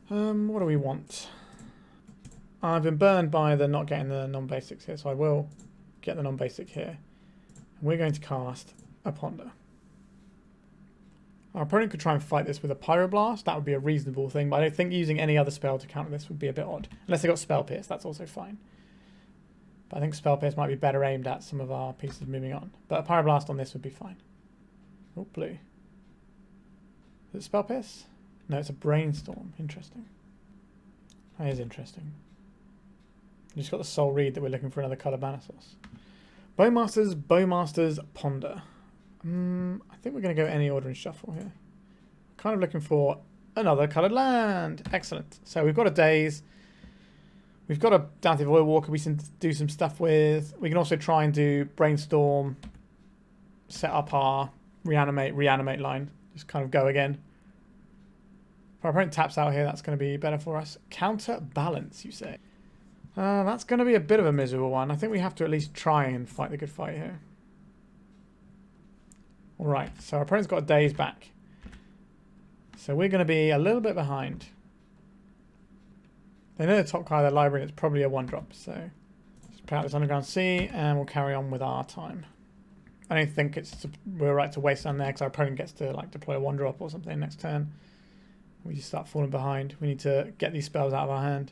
What do we want? I've been burned by the not getting the non-basics here, so I will get the non-basic here. And we're going to cast a Ponder. Our opponent could try and fight this with a Pyroblast. That would be a reasonable thing, but I don't think using any other spell to counter this would be a bit odd. Unless they got Spell Pierce, that's also fine. But I think Spell Pierce might be better aimed at some of our pieces moving on. But a Pyroblast on this would be fine. Oh, blue. Is it Spell Pierce? No, it's a Brainstorm. Interesting. That is interesting. You just got the Soul Read that we're looking for another colour mana source. Bowmasters, Ponder. I think we're going to go any order and shuffle here. Kind of looking for another coloured land. Excellent. So we've got a Daze. We've got a Dauthi Voidwalker we can do some stuff with. We can also try and do Brainstorm. Set up our Reanimate line. Just kind of go again. If our opponent taps out here, that's going to be better for us. Counterbalance, you say? That's going to be a bit of a miserable one. I think we have to at least try and fight the good fight here. Alright, so our opponent's got a Daze back. So we're going to be a little bit behind. They know the top card of their library and it's probably a 1-drop. So just play out this Underground Sea and we'll carry on with our time. I don't think we're right to Wasteland there because our opponent gets to like deploy a 1-drop or something next turn. We just start falling behind. We need to get these spells out of our hand.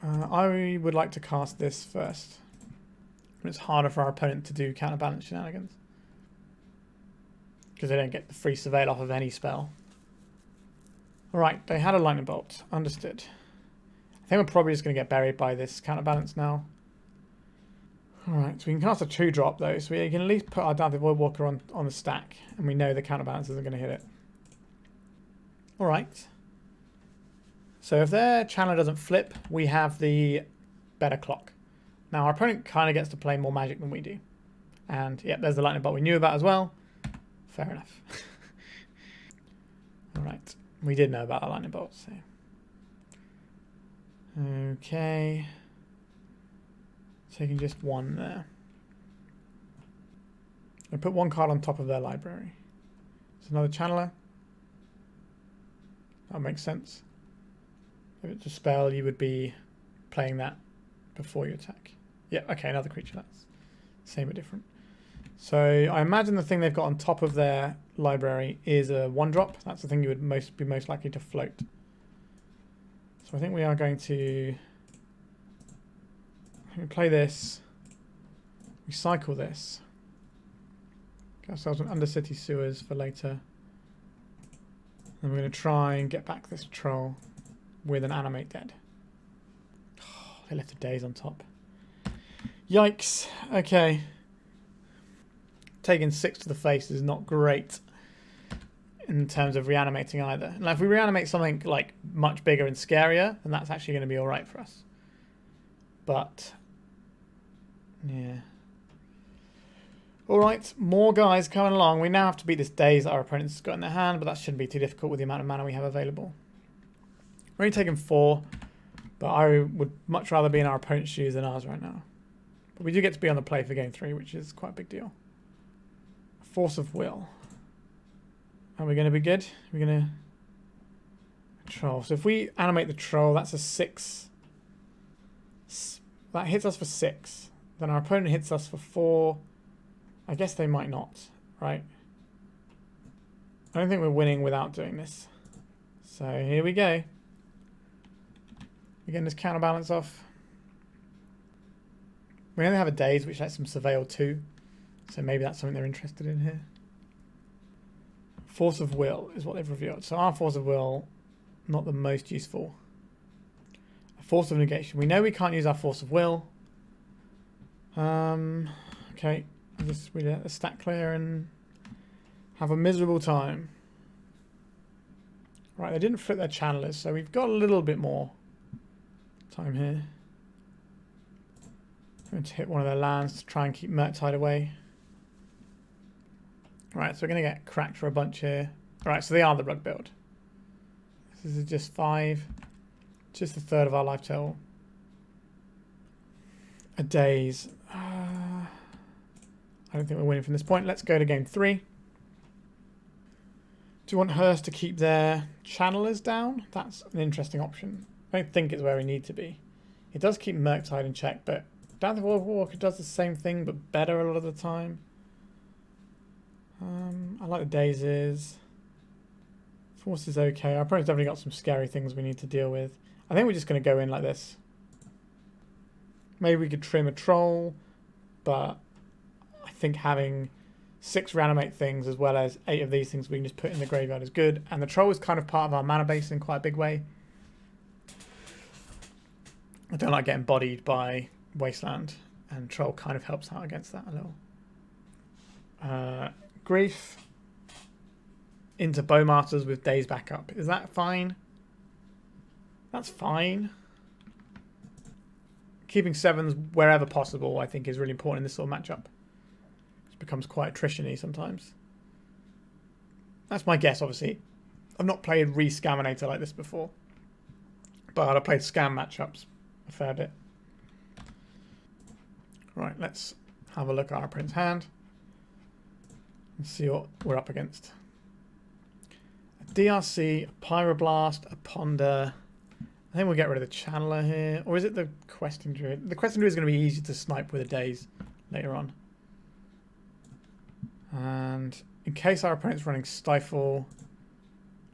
I would like to cast this first. It's harder for our opponent to do counterbalance shenanigans. Because they don't get the free surveil off of any spell. Alright, they had a lightning bolt. Understood. I think we're probably just going to get buried by this counterbalance now. Alright, so we can cast a 2-drop though, so we can at least put our Dauthi Voidwalker on the stack, and we know the counterbalance isn't going to hit it. Alright. So if their channel doesn't flip, we have the better clock. Now our opponent kind of gets to play more Magic than we do. And yeah, there's the lightning bolt we knew about as well. Fair enough. Right. We did know about the lightning bolts. So. Okay. Taking just one there. I put one card on top of their library. It's another channeler. That makes sense. If it's a spell, you would be playing that before you attack. Yeah, okay, another creature. That's same but different. So I imagine the thing they've got on top of their library is a 1-drop. That's the thing you would be most likely to float. So I think we are going to play this, recycle this, get ourselves an Undercity Sewers for later. And we're going to try and get back this troll with an Animate Dead. Oh, they left a Daze on top. Yikes. Okay. Taking 6 to the face is not great in terms of reanimating either. Now, if we reanimate something like much bigger and scarier, then that's actually going to be all right for us. But, yeah. All right, more guys coming along. We now have to beat this Daze that our opponent's got in their hand, but that shouldn't be too difficult with the amount of mana we have available. We're only taking 4, but I would much rather be in our opponent's shoes than ours right now. But we do get to be on the play for game 3, which is quite a big deal. Force of Will. Are we going to be good? We're going to troll. So if we animate the troll, that's a 6. That hits us for 6. Then our opponent hits us for 4. I guess they might not, right? I don't think we're winning without doing this. So here we go. We're getting this counterbalance off. We only have a Daze, which lets them surveil 2. So maybe that's something they're interested in here. Force of Will is what they've revealed. So our Force of Will, not the most useful. A Force of Negation. We know we can't use our Force of Will. Okay. Just we let the stat clear and have a miserable time. Right, they didn't flip their channelers, so we've got a little bit more time here. I'm going to hit one of their lands to try and keep Murktide away. Right, so we're going to get cracked for a bunch here. Alright, so they are the rug build. This is just 5. Just a third of our life total. A Daze. I don't think we're winning from this point. Let's go to game 3. Do you want Hearst to keep their channelers down? That's an interesting option. I don't think it's where we need to be. It does keep Murktide in check, but Dauthi Voidwalker does the same thing, but better a lot of the time. I like the Dazes. Force is okay. Our opponent's definitely got some scary things we need to deal with. I think we're just going to go in like this. Maybe we could trim a troll, but I think having 6 reanimate things as well as 8 of these things we can just put in the graveyard is good. And the troll is kind of part of our mana base in quite a big way. I don't like getting bodied by Wasteland, and troll kind of helps out against that a little. Grief into Bowmasters with Daze backup. Is that fine? That's fine. Keeping 7s wherever possible, I think, is really important in this sort of matchup. It becomes quite attrition-y sometimes. That's my guess, obviously. I've not played Re-scaminator like this before, but I've played scam matchups a fair bit. Right, let's have a look at our opponent's hand and see what we're up against. A DRC, a Pyroblast, a Ponder. I think we'll get rid of the Channeler here. Or is it the Questing Druid? The Questing Druid is going to be easy to snipe with a Daze later on. And in case our opponent's running Stifle,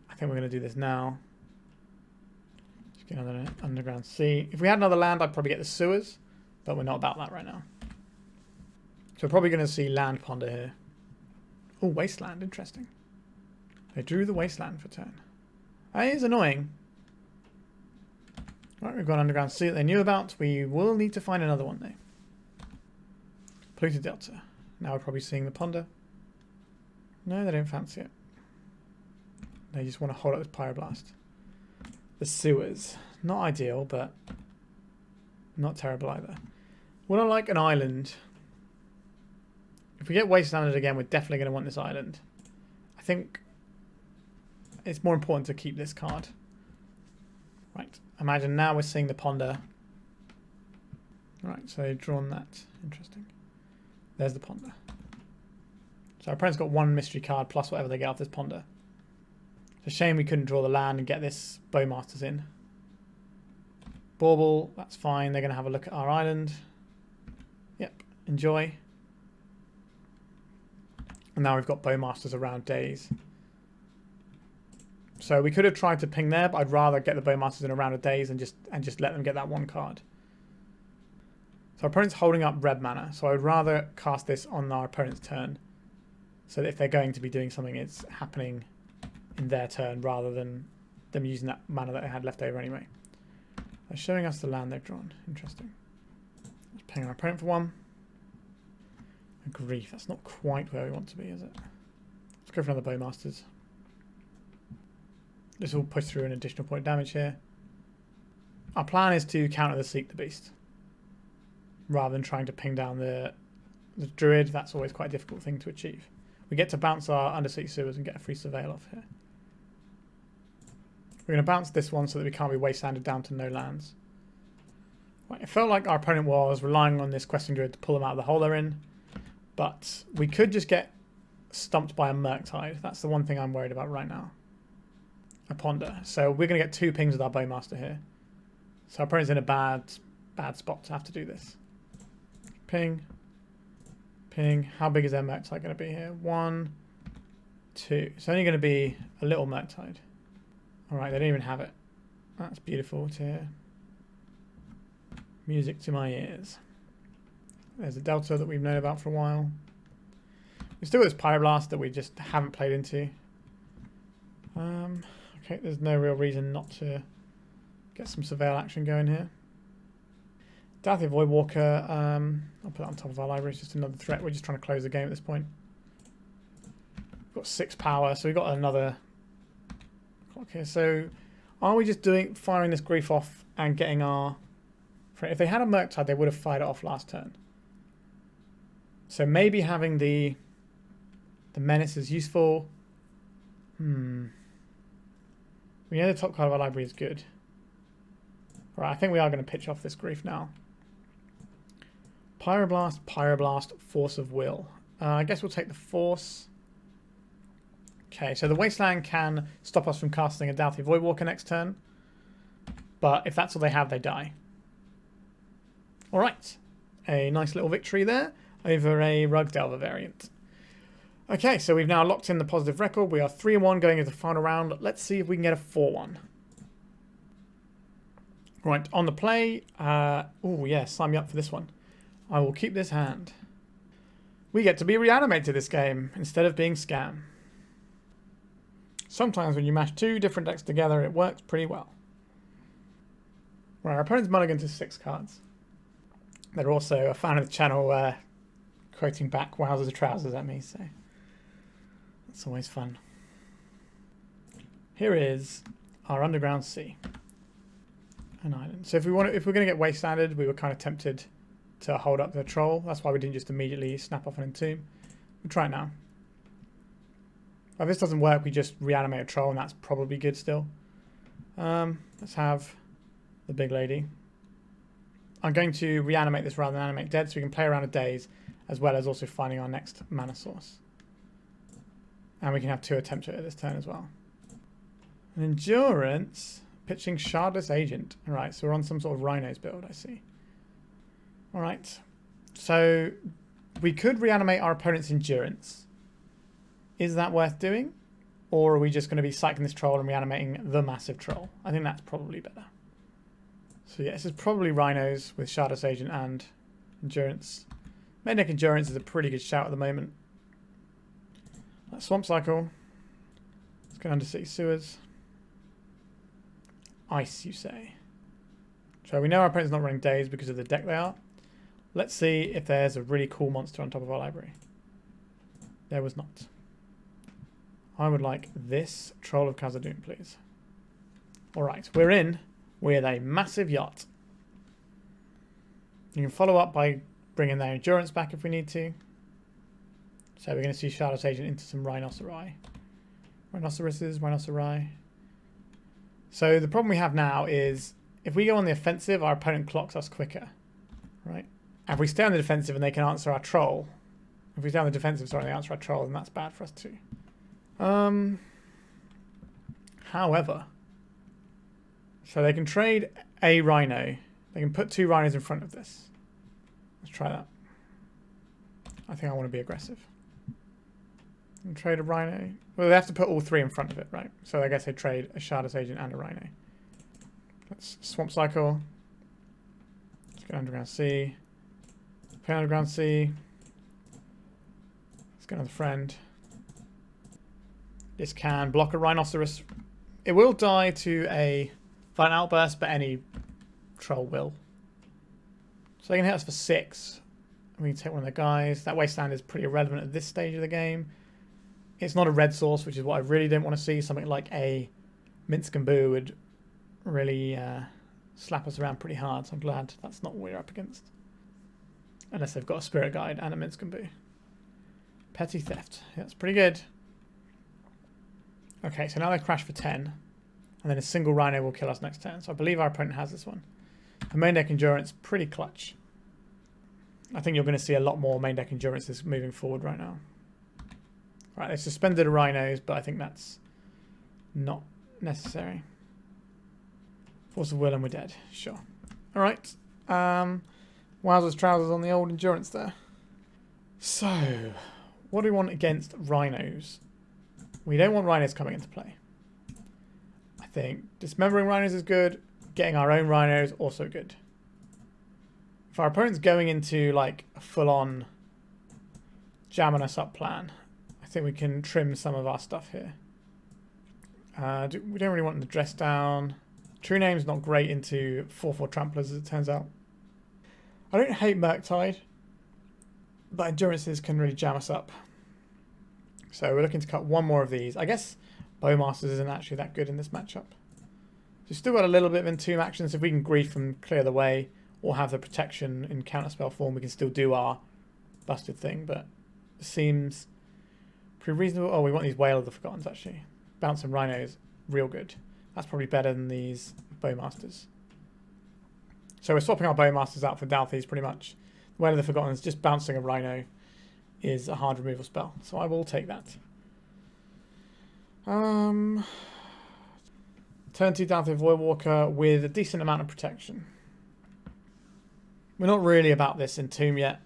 I think we're going to do this now. Just get another Underground Sea. If we had another land, I'd probably get the Sewers, but we're not about that right now. So we're probably going to see Land Ponder here. Oh, Wasteland, interesting. They drew the Wasteland for turn. That is annoying. Right, we've got Underground Sea that they knew about. We will need to find another one though. Polluted Delta. Now we're probably seeing the Ponder. No, they don't fancy it. They just want to hold up this Pyroblast. The Sewers. Not ideal, but not terrible either. Would I like an island? If we get Wastelanded again, we're definitely going to want this island. I think it's more important to keep this card. Right, imagine now we're seeing the Ponder. Right, so drawn that. Interesting. There's the Ponder. So our opponent's got one mystery card plus whatever they get off this Ponder. It's a shame we couldn't draw the land and get this Bowmasters in. Bauble, that's fine. They're going to have a look at our island. Yep, enjoy. And now we've got Bowmasters around Daze. So we could have tried to ping there, but I'd rather get the Bowmasters in a round of Daze and just let them get that one card. So our opponent's holding up red mana, so I would rather cast this on our opponent's turn. So that if they're going to be doing something, it's happening in their turn rather than them using that mana that they had left over anyway. They're showing us the land they've drawn. Interesting. Let's ping our opponent for one. Grief, that's not quite where we want to be, is it? Let's go for another Bowmasters. This will push through an additional point of damage here. Our plan is to counter the Seek the Beast. Rather than trying to ping down the Druid, that's always quite a difficult thing to achieve. We get to bounce our Undercity Sewers and get a free Surveil off here. We're going to bounce this one so that we can't be wastelanded down to no lands. Right, it felt like our opponent was relying on this Questing Druid to pull them out of the hole they're in. But we could just get stumped by a Murktide. That's the one thing I'm worried about right now. A Ponder. So we're going to get 2 pings with our Bowmaster here. So our opponent's in a bad spot to have to do this. Ping. Ping. How big is their Murktide going to be here? 1, 2. It's only going to be a little Murktide. Alright, they don't even have it. That's beautiful to hear. Music to my ears. There's a Delta that we've known about for a while. We've still got this Pyroblast that we just haven't played into. Okay, there's no real reason not to get some Surveil action going here. Dauthi Voidwalker, I'll put that on top of our library. It's just another threat. We're just trying to close the game at this point. We've got 6 power, so we've got another clock here. So are we just firing this grief off and getting our... If they had a Murktide, they would have fired it off last turn. So maybe having the Menace is useful. We know the top card of our library is good. Right, I think we are going to pitch off this grief now. Pyroblast, Pyroblast, Force of Will. I guess we'll take the Force. Okay, so the Wasteland can stop us from casting a Dauthi Voidwalker next turn. But if that's all they have, they die. Alright, a nice little victory there over a Rug Delver variant. Okay, so we've now locked in the positive record. We are 3-1 going into the final round. Let's see if we can get a 4-1. Right, on the play. Oh, yeah, sign me up for this one. I will keep this hand. We get to be Reanimated this game instead of being Scam. Sometimes when you mash 2 different decks together, it works pretty well. Right, our opponent's mulligan to 6 cards. They're also a fan of the channel, quoting back wowzers of trousers at me, so that's always fun. Here is our Underground Sea. An island. So if we're going to get wastelanded, we were kind of tempted to hold up the Troll. That's why we didn't just immediately snap off an Entomb. We'll try it now. If this doesn't work, we just reanimate a Troll, and that's probably good still. Let's have the big lady. I'm going to reanimate this rather than Animate Dead, so we can play around a Daze, as well as also finding our next mana source. And we can have 2 attempts at it this turn as well. An Endurance, pitching Shardless Agent. Alright, so we're on some sort of Rhinos build, I see. Alright, so we could reanimate our opponent's Endurance. Is that worth doing? Or are we just going to be cycling this Troll and reanimating the massive Troll? I think that's probably better. So yeah, this is probably Rhinos with Shardless Agent and Endurance. Main deck Endurance is a pretty good shout at the moment. Let's Swamp Cycle. Let's go Undercity Sewers. Ice, you say. So we know our opponent's not running Daze because of the deck they are. Let's see if there's a really cool monster on top of our library. There was not. I would like this Troll of Khazad-dum, please. Alright, we're in with a massive yacht. You can follow up by bringing their Endurance back if we need to. So we're going to see Shardless Agent into some Rhinoceri. Rhinoceroses, Rhinoceri. So the problem we have now is if we go on the offensive, our opponent clocks us quicker, right? And if we stay on the defensive and they can answer our troll, if we stay on the defensive, sorry, they answer our troll, then that's bad for us too. However, so they can trade a rhino. They can put 2 rhinos in front of this. Let's try that. I think I want to be aggressive. And trade a rhino. Well, they have to put all 3 in front of it, right? So I guess they trade a Shardless Agent and a rhino. Let's Swamp Cycle. Let's get Underground Sea. Play Underground Sea. Let's get another friend. This can block a Rhinoceros. It will die to a Violent Outburst, but any troll will. So they can hit us for 6. We can take one of their guys. That Wasteland is pretty irrelevant at this stage of the game. It's not a red source, which is what I really don't want to see. Something like a Minsk and Boo would really slap us around pretty hard. So I'm glad that's not what we're up against. Unless they've got a Spirit Guide and a Minsk and Boo. Petty Theft. Yeah, that's pretty good. Okay, so now they crash for 10. And then a single Rhino will kill us next turn. So I believe our opponent has this one. The main deck Endurance, pretty clutch. I think you're going to see a lot more main deck Endurances moving forward right now. Right, they suspended the Rhinos, but I think that's not necessary. Force of Will and we're dead. Sure. Alright. Wowzers trousers on the old Endurance there. So, what do we want against Rhinos? We don't want Rhinos coming into play. I think dismembering Rhinos is good. Getting our own Rhinos also good. If our opponent's going into like a full-on jamming us up plan, I think we can trim some of our stuff here. We don't really want them to dress down. True-Name's not great into 4/4 tramplers as it turns out. I don't hate Murktide, but Endurances can really jam us up. So we're looking to cut one more of these. I guess Bowmasters isn't actually that good in this matchup. So still got a little bit of Entomb action, so if we can grief and clear the way, or have the protection in counterspell form, we can still do our busted thing, but it seems pretty reasonable. Oh, we want these Wail of the Forgottens actually. Bouncing Rhinos, real good. That's probably better than these Bowmasters. So we're swapping our Bowmasters out for Dauthis pretty much. Wail of the Forgottens, just bouncing a Rhino is a hard removal spell, so I will take that. Turn 2 Dauthi Voidwalker with a decent amount of protection. We're not really about this Entomb yet.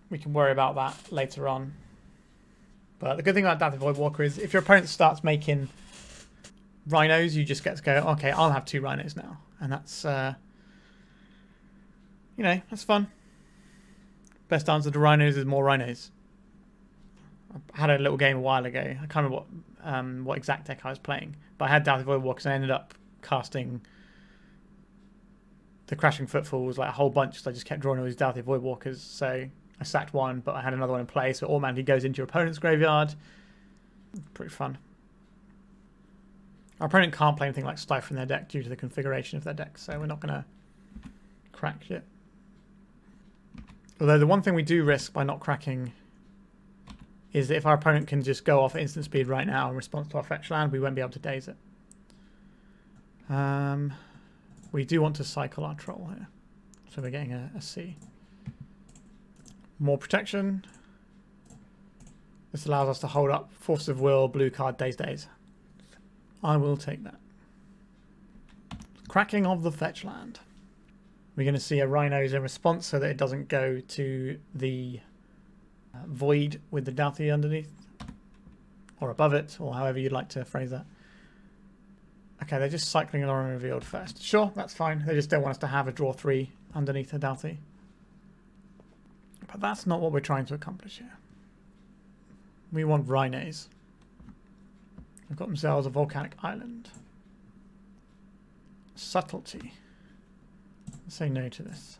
We can worry about that later on. But the good thing about Dauthi Voidwalker is if your opponent starts making Rhinos, you just get to go, okay, I'll have 2 Rhinos now. And that's, you know, that's fun. Best answer to Rhinos is more Rhinos. I had a little game a while ago. I can't remember what exact deck I was playing. But I had Dauthi Voidwalkers and I ended up casting the Crashing Footfalls like a whole bunch because I just kept drawing all these Dauthi Voidwalkers. So I sacked one, but I had another one in play. So it automatically goes into your opponent's graveyard. Pretty fun. Our opponent can't play anything like Stifle in their deck due to the configuration of their deck. So we're not going to crack it. Although the one thing we do risk by not cracking is that if our opponent can just go off at instant speed right now in response to our fetch land, we won't be able to daze it. We do want to cycle our troll here. So we're getting a C. More protection. This allows us to hold up Force of Will, blue card, Daze. I will take that. Cracking of the fetch land. We're going to see a Rhinos in response so that it doesn't go to the void with the Dauthi underneath. Or above it, or however you'd like to phrase that. Okay, they're just cycling along revealed first. Sure, that's fine. They just don't want us to have a draw 3 underneath the Dauthi. But that's not what we're trying to accomplish here. We want Rhinos. They've got themselves a volcanic island. Subtlety. Let's say no to this.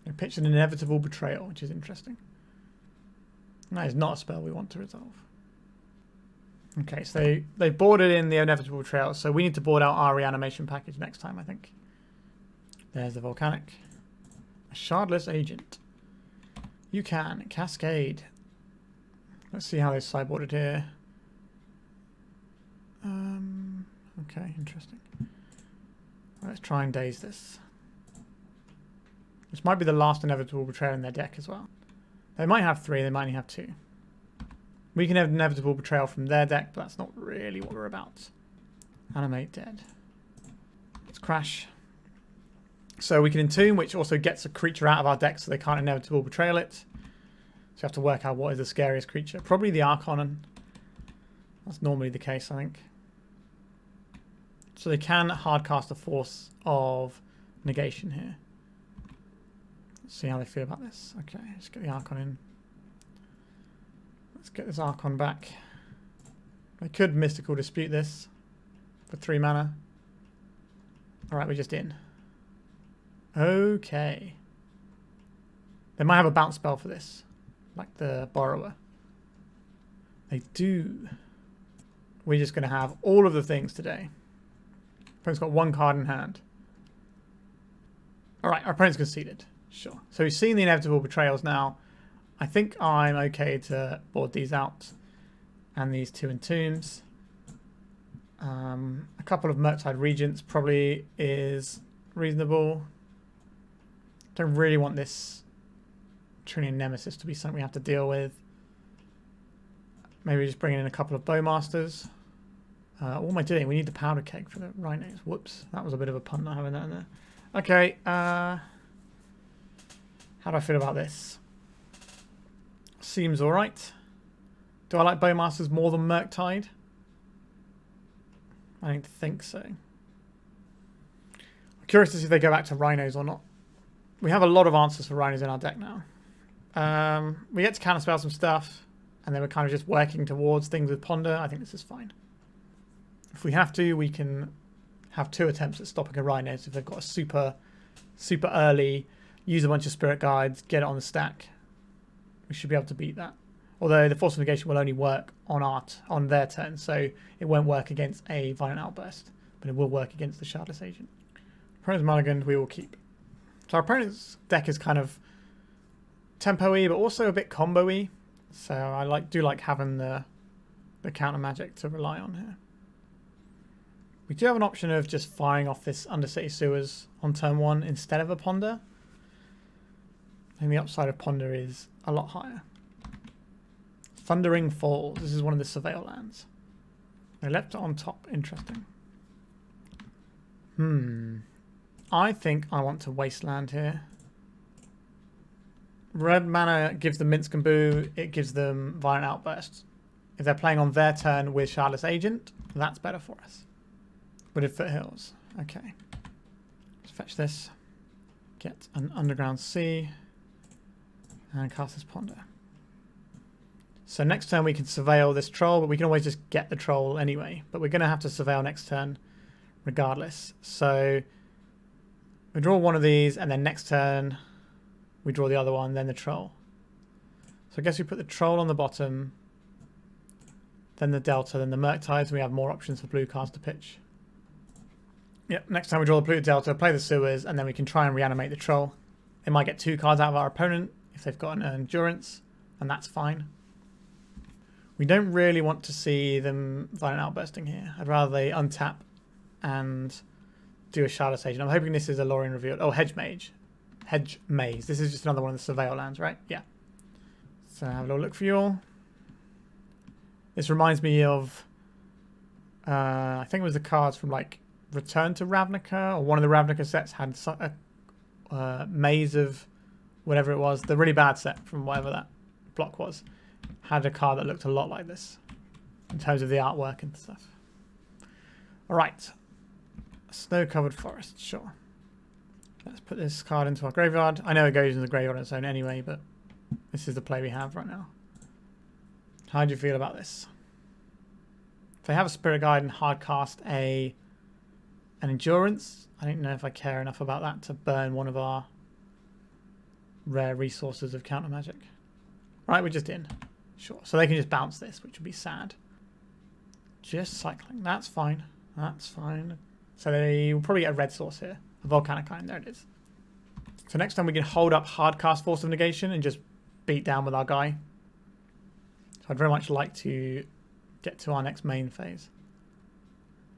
They pitched an inevitable betrayal, which is interesting. And that is not a spell we want to resolve. Okay, so they boarded in the inevitable betrayal, so we need to board out our reanimation package next time, I think. There's the volcanic. A Shardless Agent. You can cascade. Let's see how they sideboarded here. Okay, interesting. Let's try and Daze this. This might be the last Inevitable Betrayal in their deck as well. They might have 3, they might only have 2. We can have Inevitable Betrayal from their deck, but that's not really what we're about. Animate Dead. Let's crash. So we can Entomb, which also gets a creature out of our deck so they can't Inevitable Betrayal it. So you have to work out what is the scariest creature. Probably the Archon. That's normally the case, I think. So they can hardcast a Force of Negation here. Let's see how they feel about this. Okay, let's get the Archon in. Let's get this Archon back. I could Mystical Dispute this for 3 mana. Alright, we're just in. Okay. They might have a bounce spell for this, like the Borrower. They do. We're just going to have all of the things today. Opponent's got 1 card in hand. Alright, our opponent's conceded. Sure. So we've seen the Inevitable Betrayals now. I think I'm okay to board these out. And these 2 Entombs. A couple of Murktide Regents probably is reasonable. Don't really want this True-Name Nemesis to be something we have to deal with. Maybe just bringing in a couple of Bowmasters. What am I doing? We need the Powder Keg for the Rhinos. Whoops. That was a bit of a pun not having that in there. Okay. How do I feel about this? Seems alright. Do I like Bowmasters more than Murktide? I don't think so. I'm curious to see if they go back to Rhinos or not. We have a lot of answers for Rhinos in our deck now. We get to counterspell some stuff, and then we're kind of just working towards things with Ponder. I think this is fine. If we have to, we can have 2 attempts at stopping a Rhinos if they've got a super early, use a bunch of Spirit Guides, get it on the stack. We should be able to beat that. Although the Force of Negation will only work on their turn, so it won't work against a Violent Outburst, but it will work against the Shardless Agent. Opponent's mulliganed, we will keep. So our opponent's deck is kind of tempo-y, but also a bit combo-y. So I do like having the counter magic to rely on here. We do have an option of just firing off this Undercity Sewers on turn 1 instead of a Ponder. And the upside of Ponder is a lot higher. Thundering Falls. This is one of the Surveil lands. They left it on top. Interesting. I think I want to Wasteland here. Red mana gives them Minsk and Boo. It gives them Violent Outbursts. If they're playing on their turn with Shardless Agent, that's better for us. Wooded Foothills. Okay. Let's fetch this. Get an Underground Sea. And cast this Ponder. So next turn we can Surveil this Troll, but we can always just get the Troll anyway. But we're going to have to Surveil next turn regardless. So we draw one of these, and then next turn we draw the other one, then the Troll. So I guess we put the Troll on the bottom, then the Delta, then the Murktides, and we have more options for blue cards to pitch. Yep, next time we draw the Polluted Delta, play the Sewers, and then we can try and reanimate the Troll. They might get 2 cards out of our opponent if they've got an Endurance, and that's fine. We don't really want to see them Violent Outbursting here. I'd rather they untap and do a Shardless Agent. I'm hoping this is a Lorien Revealed. Oh, Hedge Mage. Hedge Maze. This is just another one of the Surveil lands, right? Yeah. So have a little look for you all. This reminds me of, I think it was the cards from like Return to Ravnica, or one of the Ravnica sets had a Maze of whatever it was. The really bad set from whatever that block was had a card that looked a lot like this in terms of the artwork and stuff. All right. Snow-covered forest, sure. Let's put this card into our graveyard. I know it goes into the graveyard on its own anyway, but this is the play we have right now. How do you feel about this? If they have a Spirit Guide and hardcast an Endurance, I don't know if I care enough about that to burn one of our rare resources of counter magic. Right, we're just in. Sure. So they can just bounce this, which would be sad. Just cycling. That's fine. That's fine. So they will probably get a red source here. A volcanic kind. There it is. So next time we can hold up hardcast Force of Negation and just beat down with our guy. So I'd very much like to get to our next main phase.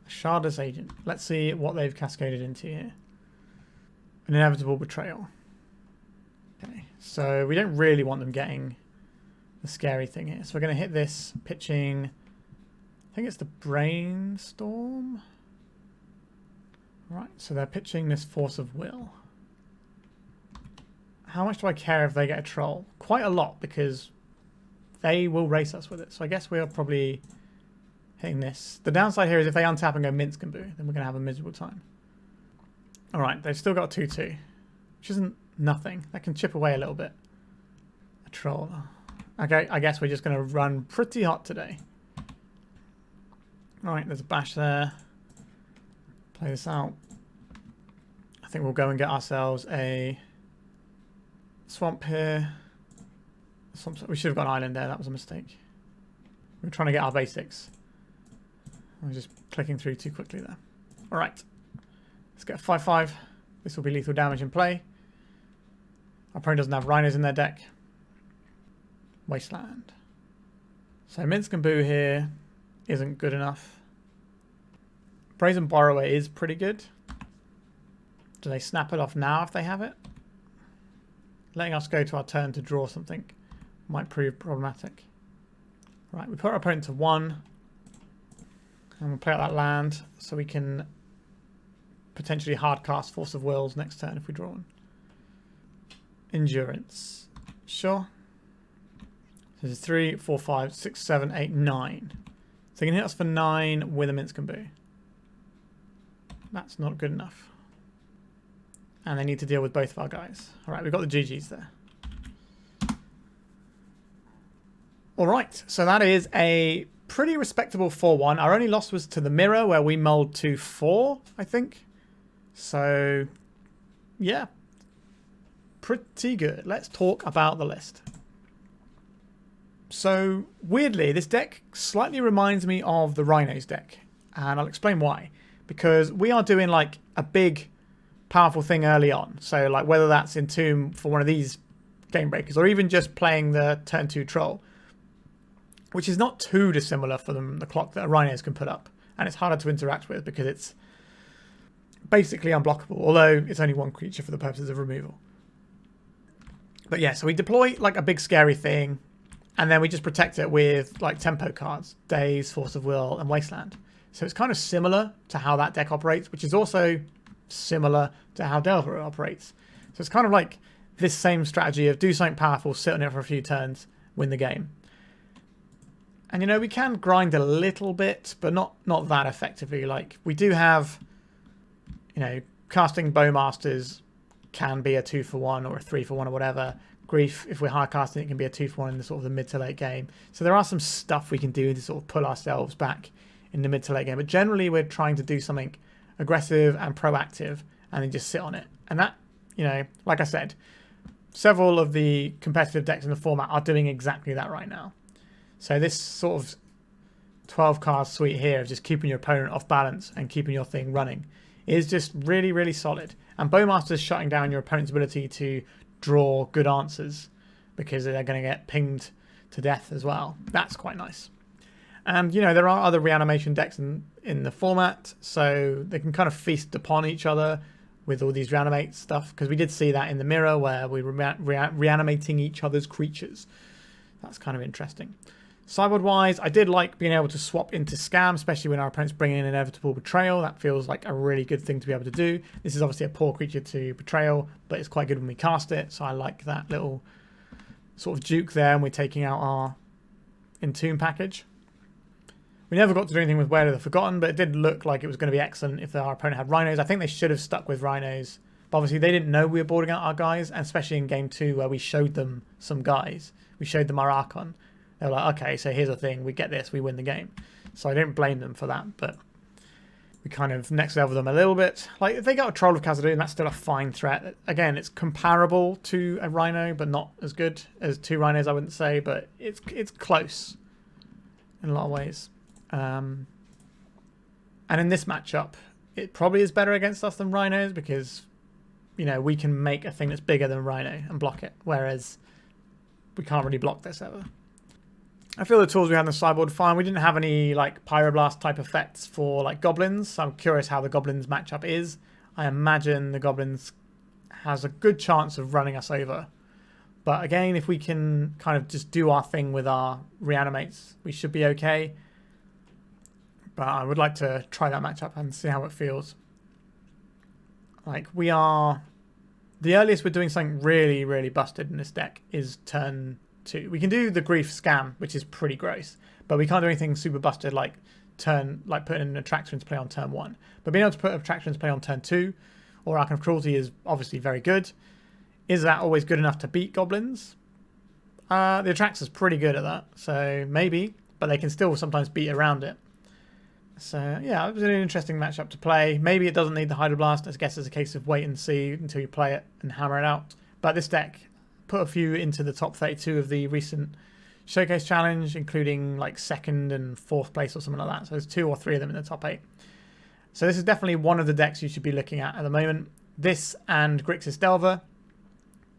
Shardless Agent. Let's see what they've cascaded into here. An Inevitable Betrayal. Okay, so we don't really want them getting the scary thing here. So we're going to hit this pitching, I think it's the Brainstorm. Right, so they're pitching this Force of Will. How much do I care if they get a troll? Quite a lot, because they will race us with it. So I guess we are probably hitting this. The downside here is if they untap and go Minsc and Boo, then we're going to have a miserable time. Alright, they've still got a 2-2, which isn't nothing. That can chip away a little bit. A troll. Okay, I guess we're just going to run pretty hot today. Alright, there's a bash there. Play this out. I think we'll go and get ourselves a swamp here. We should have got an island there. That was a mistake. We're trying to get our basics. I was just clicking through too quickly there. Alright. Let's get a 5-5. This will be lethal damage in play. Our opponent doesn't have rhinos in their deck. Wasteland. So Minsc and Boo here isn't good enough. Brazen Borrower is pretty good. Do they snap it off now if they have it? Letting us go to our turn to draw something might prove problematic. Right, we put our opponent to 1. And we'll play out that land so we can potentially hardcast Force of Wills next turn if we draw one. Endurance. Sure. So this is 3, 4, 5, 6, 7, 8, 9. So they can hit us for 9 with a Minsc and Boo. That's not good enough. And they need to deal with both of our guys. Alright, we've got the GGs there. Alright, so that is a pretty respectable 4-1. Our only loss was to the Mirror, where we mulled 2-4, I think. So, yeah. Pretty good. Let's talk about the list. So, weirdly, this deck slightly reminds me of the Rhinos deck. And I'll explain why. Because we are doing like a big, powerful thing early on. So, like whether that's Entomb for one of these game breakers, or even just playing the turn 2 Troll, which is not too dissimilar from the clock that a Rhinos can put up. And it's harder to interact with because it's basically unblockable, although it's only one creature for the purposes of removal. But yeah, so we deploy like a big scary thing, and then we just protect it with like tempo cards, Daze, Force of Will, and Wasteland. So it's kind of similar to how that deck operates, which is also similar to how Delver operates. So it's kind of like this same strategy of do something powerful, sit on it for a few turns, win the game. And, you know, we can grind a little bit, but not that effectively. Like, we do have, you know, casting Bowmasters can be a 2-for-1 or a 3-for-1 or whatever. Grief, if we're high casting, it can be a 2-for-1 in the sort of the mid to late game. So there are some stuff we can do to sort of pull ourselves back in the mid to late game. But generally, we're trying to do something aggressive and proactive and then just sit on it. And that, you know, like I said, several of the competitive decks in the format are doing exactly that right now. So this sort of 12 card suite here of just keeping your opponent off balance and keeping your thing running is just really, really solid. And Bowmasters shutting down your opponent's ability to draw good answers because they're going to get pinged to death as well. That's quite nice. And, you know, there are other reanimation decks in the format, so they can kind of feast upon each other with all these reanimate stuff, because we did see that in the Mirror where we were reanimating each other's creatures. That's kind of interesting. Sideboard-wise, I did like being able to swap into Scam, especially when our opponent's bringing in Inevitable Betrayal. That feels like a really good thing to be able to do. This is obviously a poor creature to Betrayal, but it's quite good when we cast it, so I like that little sort of juke there, and we're taking out our Entomb package. We never got to do anything with Wail of the Forgotten, but it did look like it was going to be excellent if our opponent had Rhinos. I think they should have stuck with Rhinos, but obviously they didn't know we were boarding out our guys, and especially in game 2 where we showed them some guys. We showed them our Archon. They were like, okay, so here's the thing, we get this, we win the game. So I don't blame them for that, but we kind of next level them a little bit. Like, if they got a Troll of Khazad-dum, that's still a fine threat. Again, it's comparable to a Rhino, but not as good as 2 Rhinos, I wouldn't say, but it's close in a lot of ways. And in this matchup, it probably is better against us than Rhinos because, you know, we can make a thing that's bigger than Rhino and block it, whereas we can't really block this ever. I feel the tools we had in the sideboard fine. We didn't have any like Pyroblast type effects for like goblins. So I'm curious how the goblins matchup is. I imagine the goblins has a good chance of running us over. But again, if we can kind of just do our thing with our reanimates, we should be okay. But I would like to try that matchup and see how it feels. Like we are, the earliest we're doing something really, really busted in this deck is turn 2. We can do the Grief Scam, which is pretty gross, but we can't do anything super busted like putting an Atraxa into play on turn 1. But being able to put an Atraxa into play on turn 2 or Archon of Cruelty is obviously very good. Is that always good enough to beat goblins? The Atraxa's pretty good at that, so maybe, but they can still sometimes beat around it. So yeah, it was an interesting matchup to play. Maybe it doesn't need the Hydroblast. I guess it's a case of wait and see until you play it and hammer it out. But this deck put a few into the top 32 of the recent Showcase Challenge, including like 2nd and 4th place or something like that. So there's 2 or 3 of them in the top 8. So this is definitely one of the decks you should be looking at the moment. This and Grixis Delver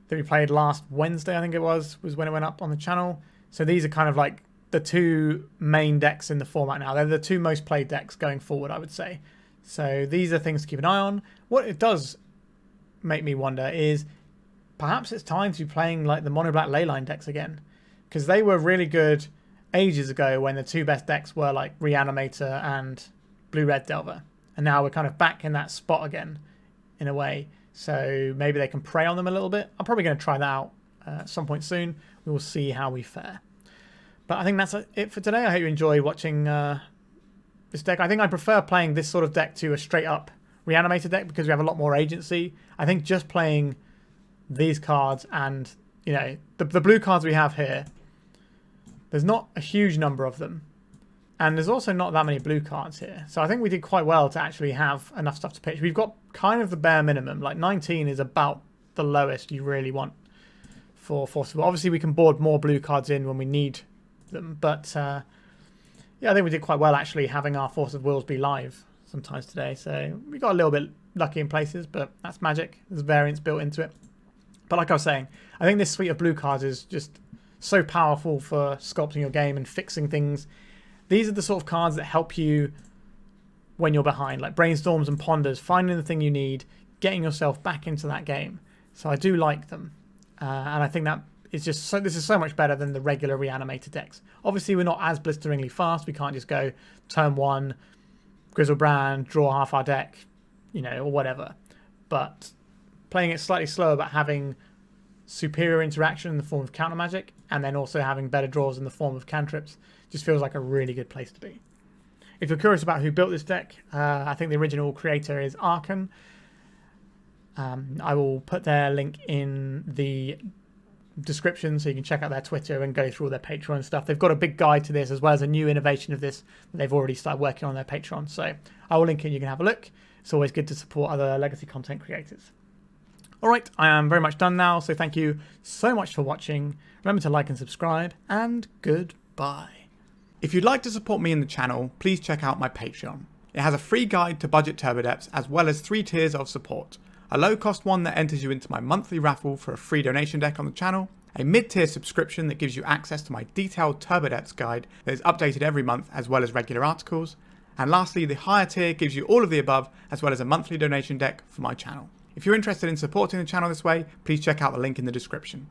that we played last Wednesday, I think it was when it went up on the channel. So these are kind of like the 2 main decks in the format now. They're the 2 most played decks going forward, I would say. So these are things to keep an eye on. What it does make me wonder is perhaps it's time to be playing like the mono black leyline decks again, because they were really good ages ago when the 2 best decks were like Reanimator and blue-red Delver, and now we're kind of back in that spot again in a way. So maybe they can prey on them a little bit. I'm probably going to try that out at some point soon. We will see how we fare. But I think that's it for today. I hope you enjoy watching this deck. I think I prefer playing this sort of deck to a straight up Reanimator deck because we have a lot more agency. I think just playing these cards and, you know, the blue cards we have here, there's not a huge number of them. And there's also not that many blue cards here. So I think we did quite well to actually have enough stuff to pitch. We've got kind of the bare minimum. Like 19 is about the lowest you really want for Force of. Obviously, we can board more blue cards in when we need them. But yeah, I think we did quite well actually having our Force of Wills be live sometimes today. So we got a little bit lucky in places, but that's magic. There's variance built into it. But like I was saying, I think this suite of blue cards is just so powerful for sculpting your game and fixing things. These are the sort of cards that help you when you're behind, like Brainstorms and Ponders, finding the thing you need, getting yourself back into that game. So I do like them. And I think that is just so, this is so much better than the regular Reanimator decks. Obviously, we're not as blisteringly fast. We can't just go turn 1, Grizzlebrand, draw half our deck, you know, or whatever. But playing it slightly slower, but having superior interaction in the form of counter magic, and then also having better draws in the form of cantrips, just feels like a really good place to be. If you're curious about who built this deck, I think the original creator is Archon. I will put their link in the description so you can check out their Twitter and go through all their Patreon stuff. They've got a big guide to this as well as a new innovation of this that they've already started working on their Patreon. So I will link it, you can have a look. It's always good to support other legacy content creators. Alright, I am very much done now, so thank you so much for watching. Remember to like and subscribe, and goodbye. If you'd like to support me in the channel, please check out my Patreon. It has a free guide to budget turbo depths as well as 3 tiers of support. A low cost one that enters you into my monthly raffle for a free donation deck on the channel, a mid-tier subscription that gives you access to my detailed turbo depths guide that is updated every month as well as regular articles, and lastly the higher tier gives you all of the above as well as a monthly donation deck for my channel. If you're interested in supporting the channel this way, please check out the link in the description.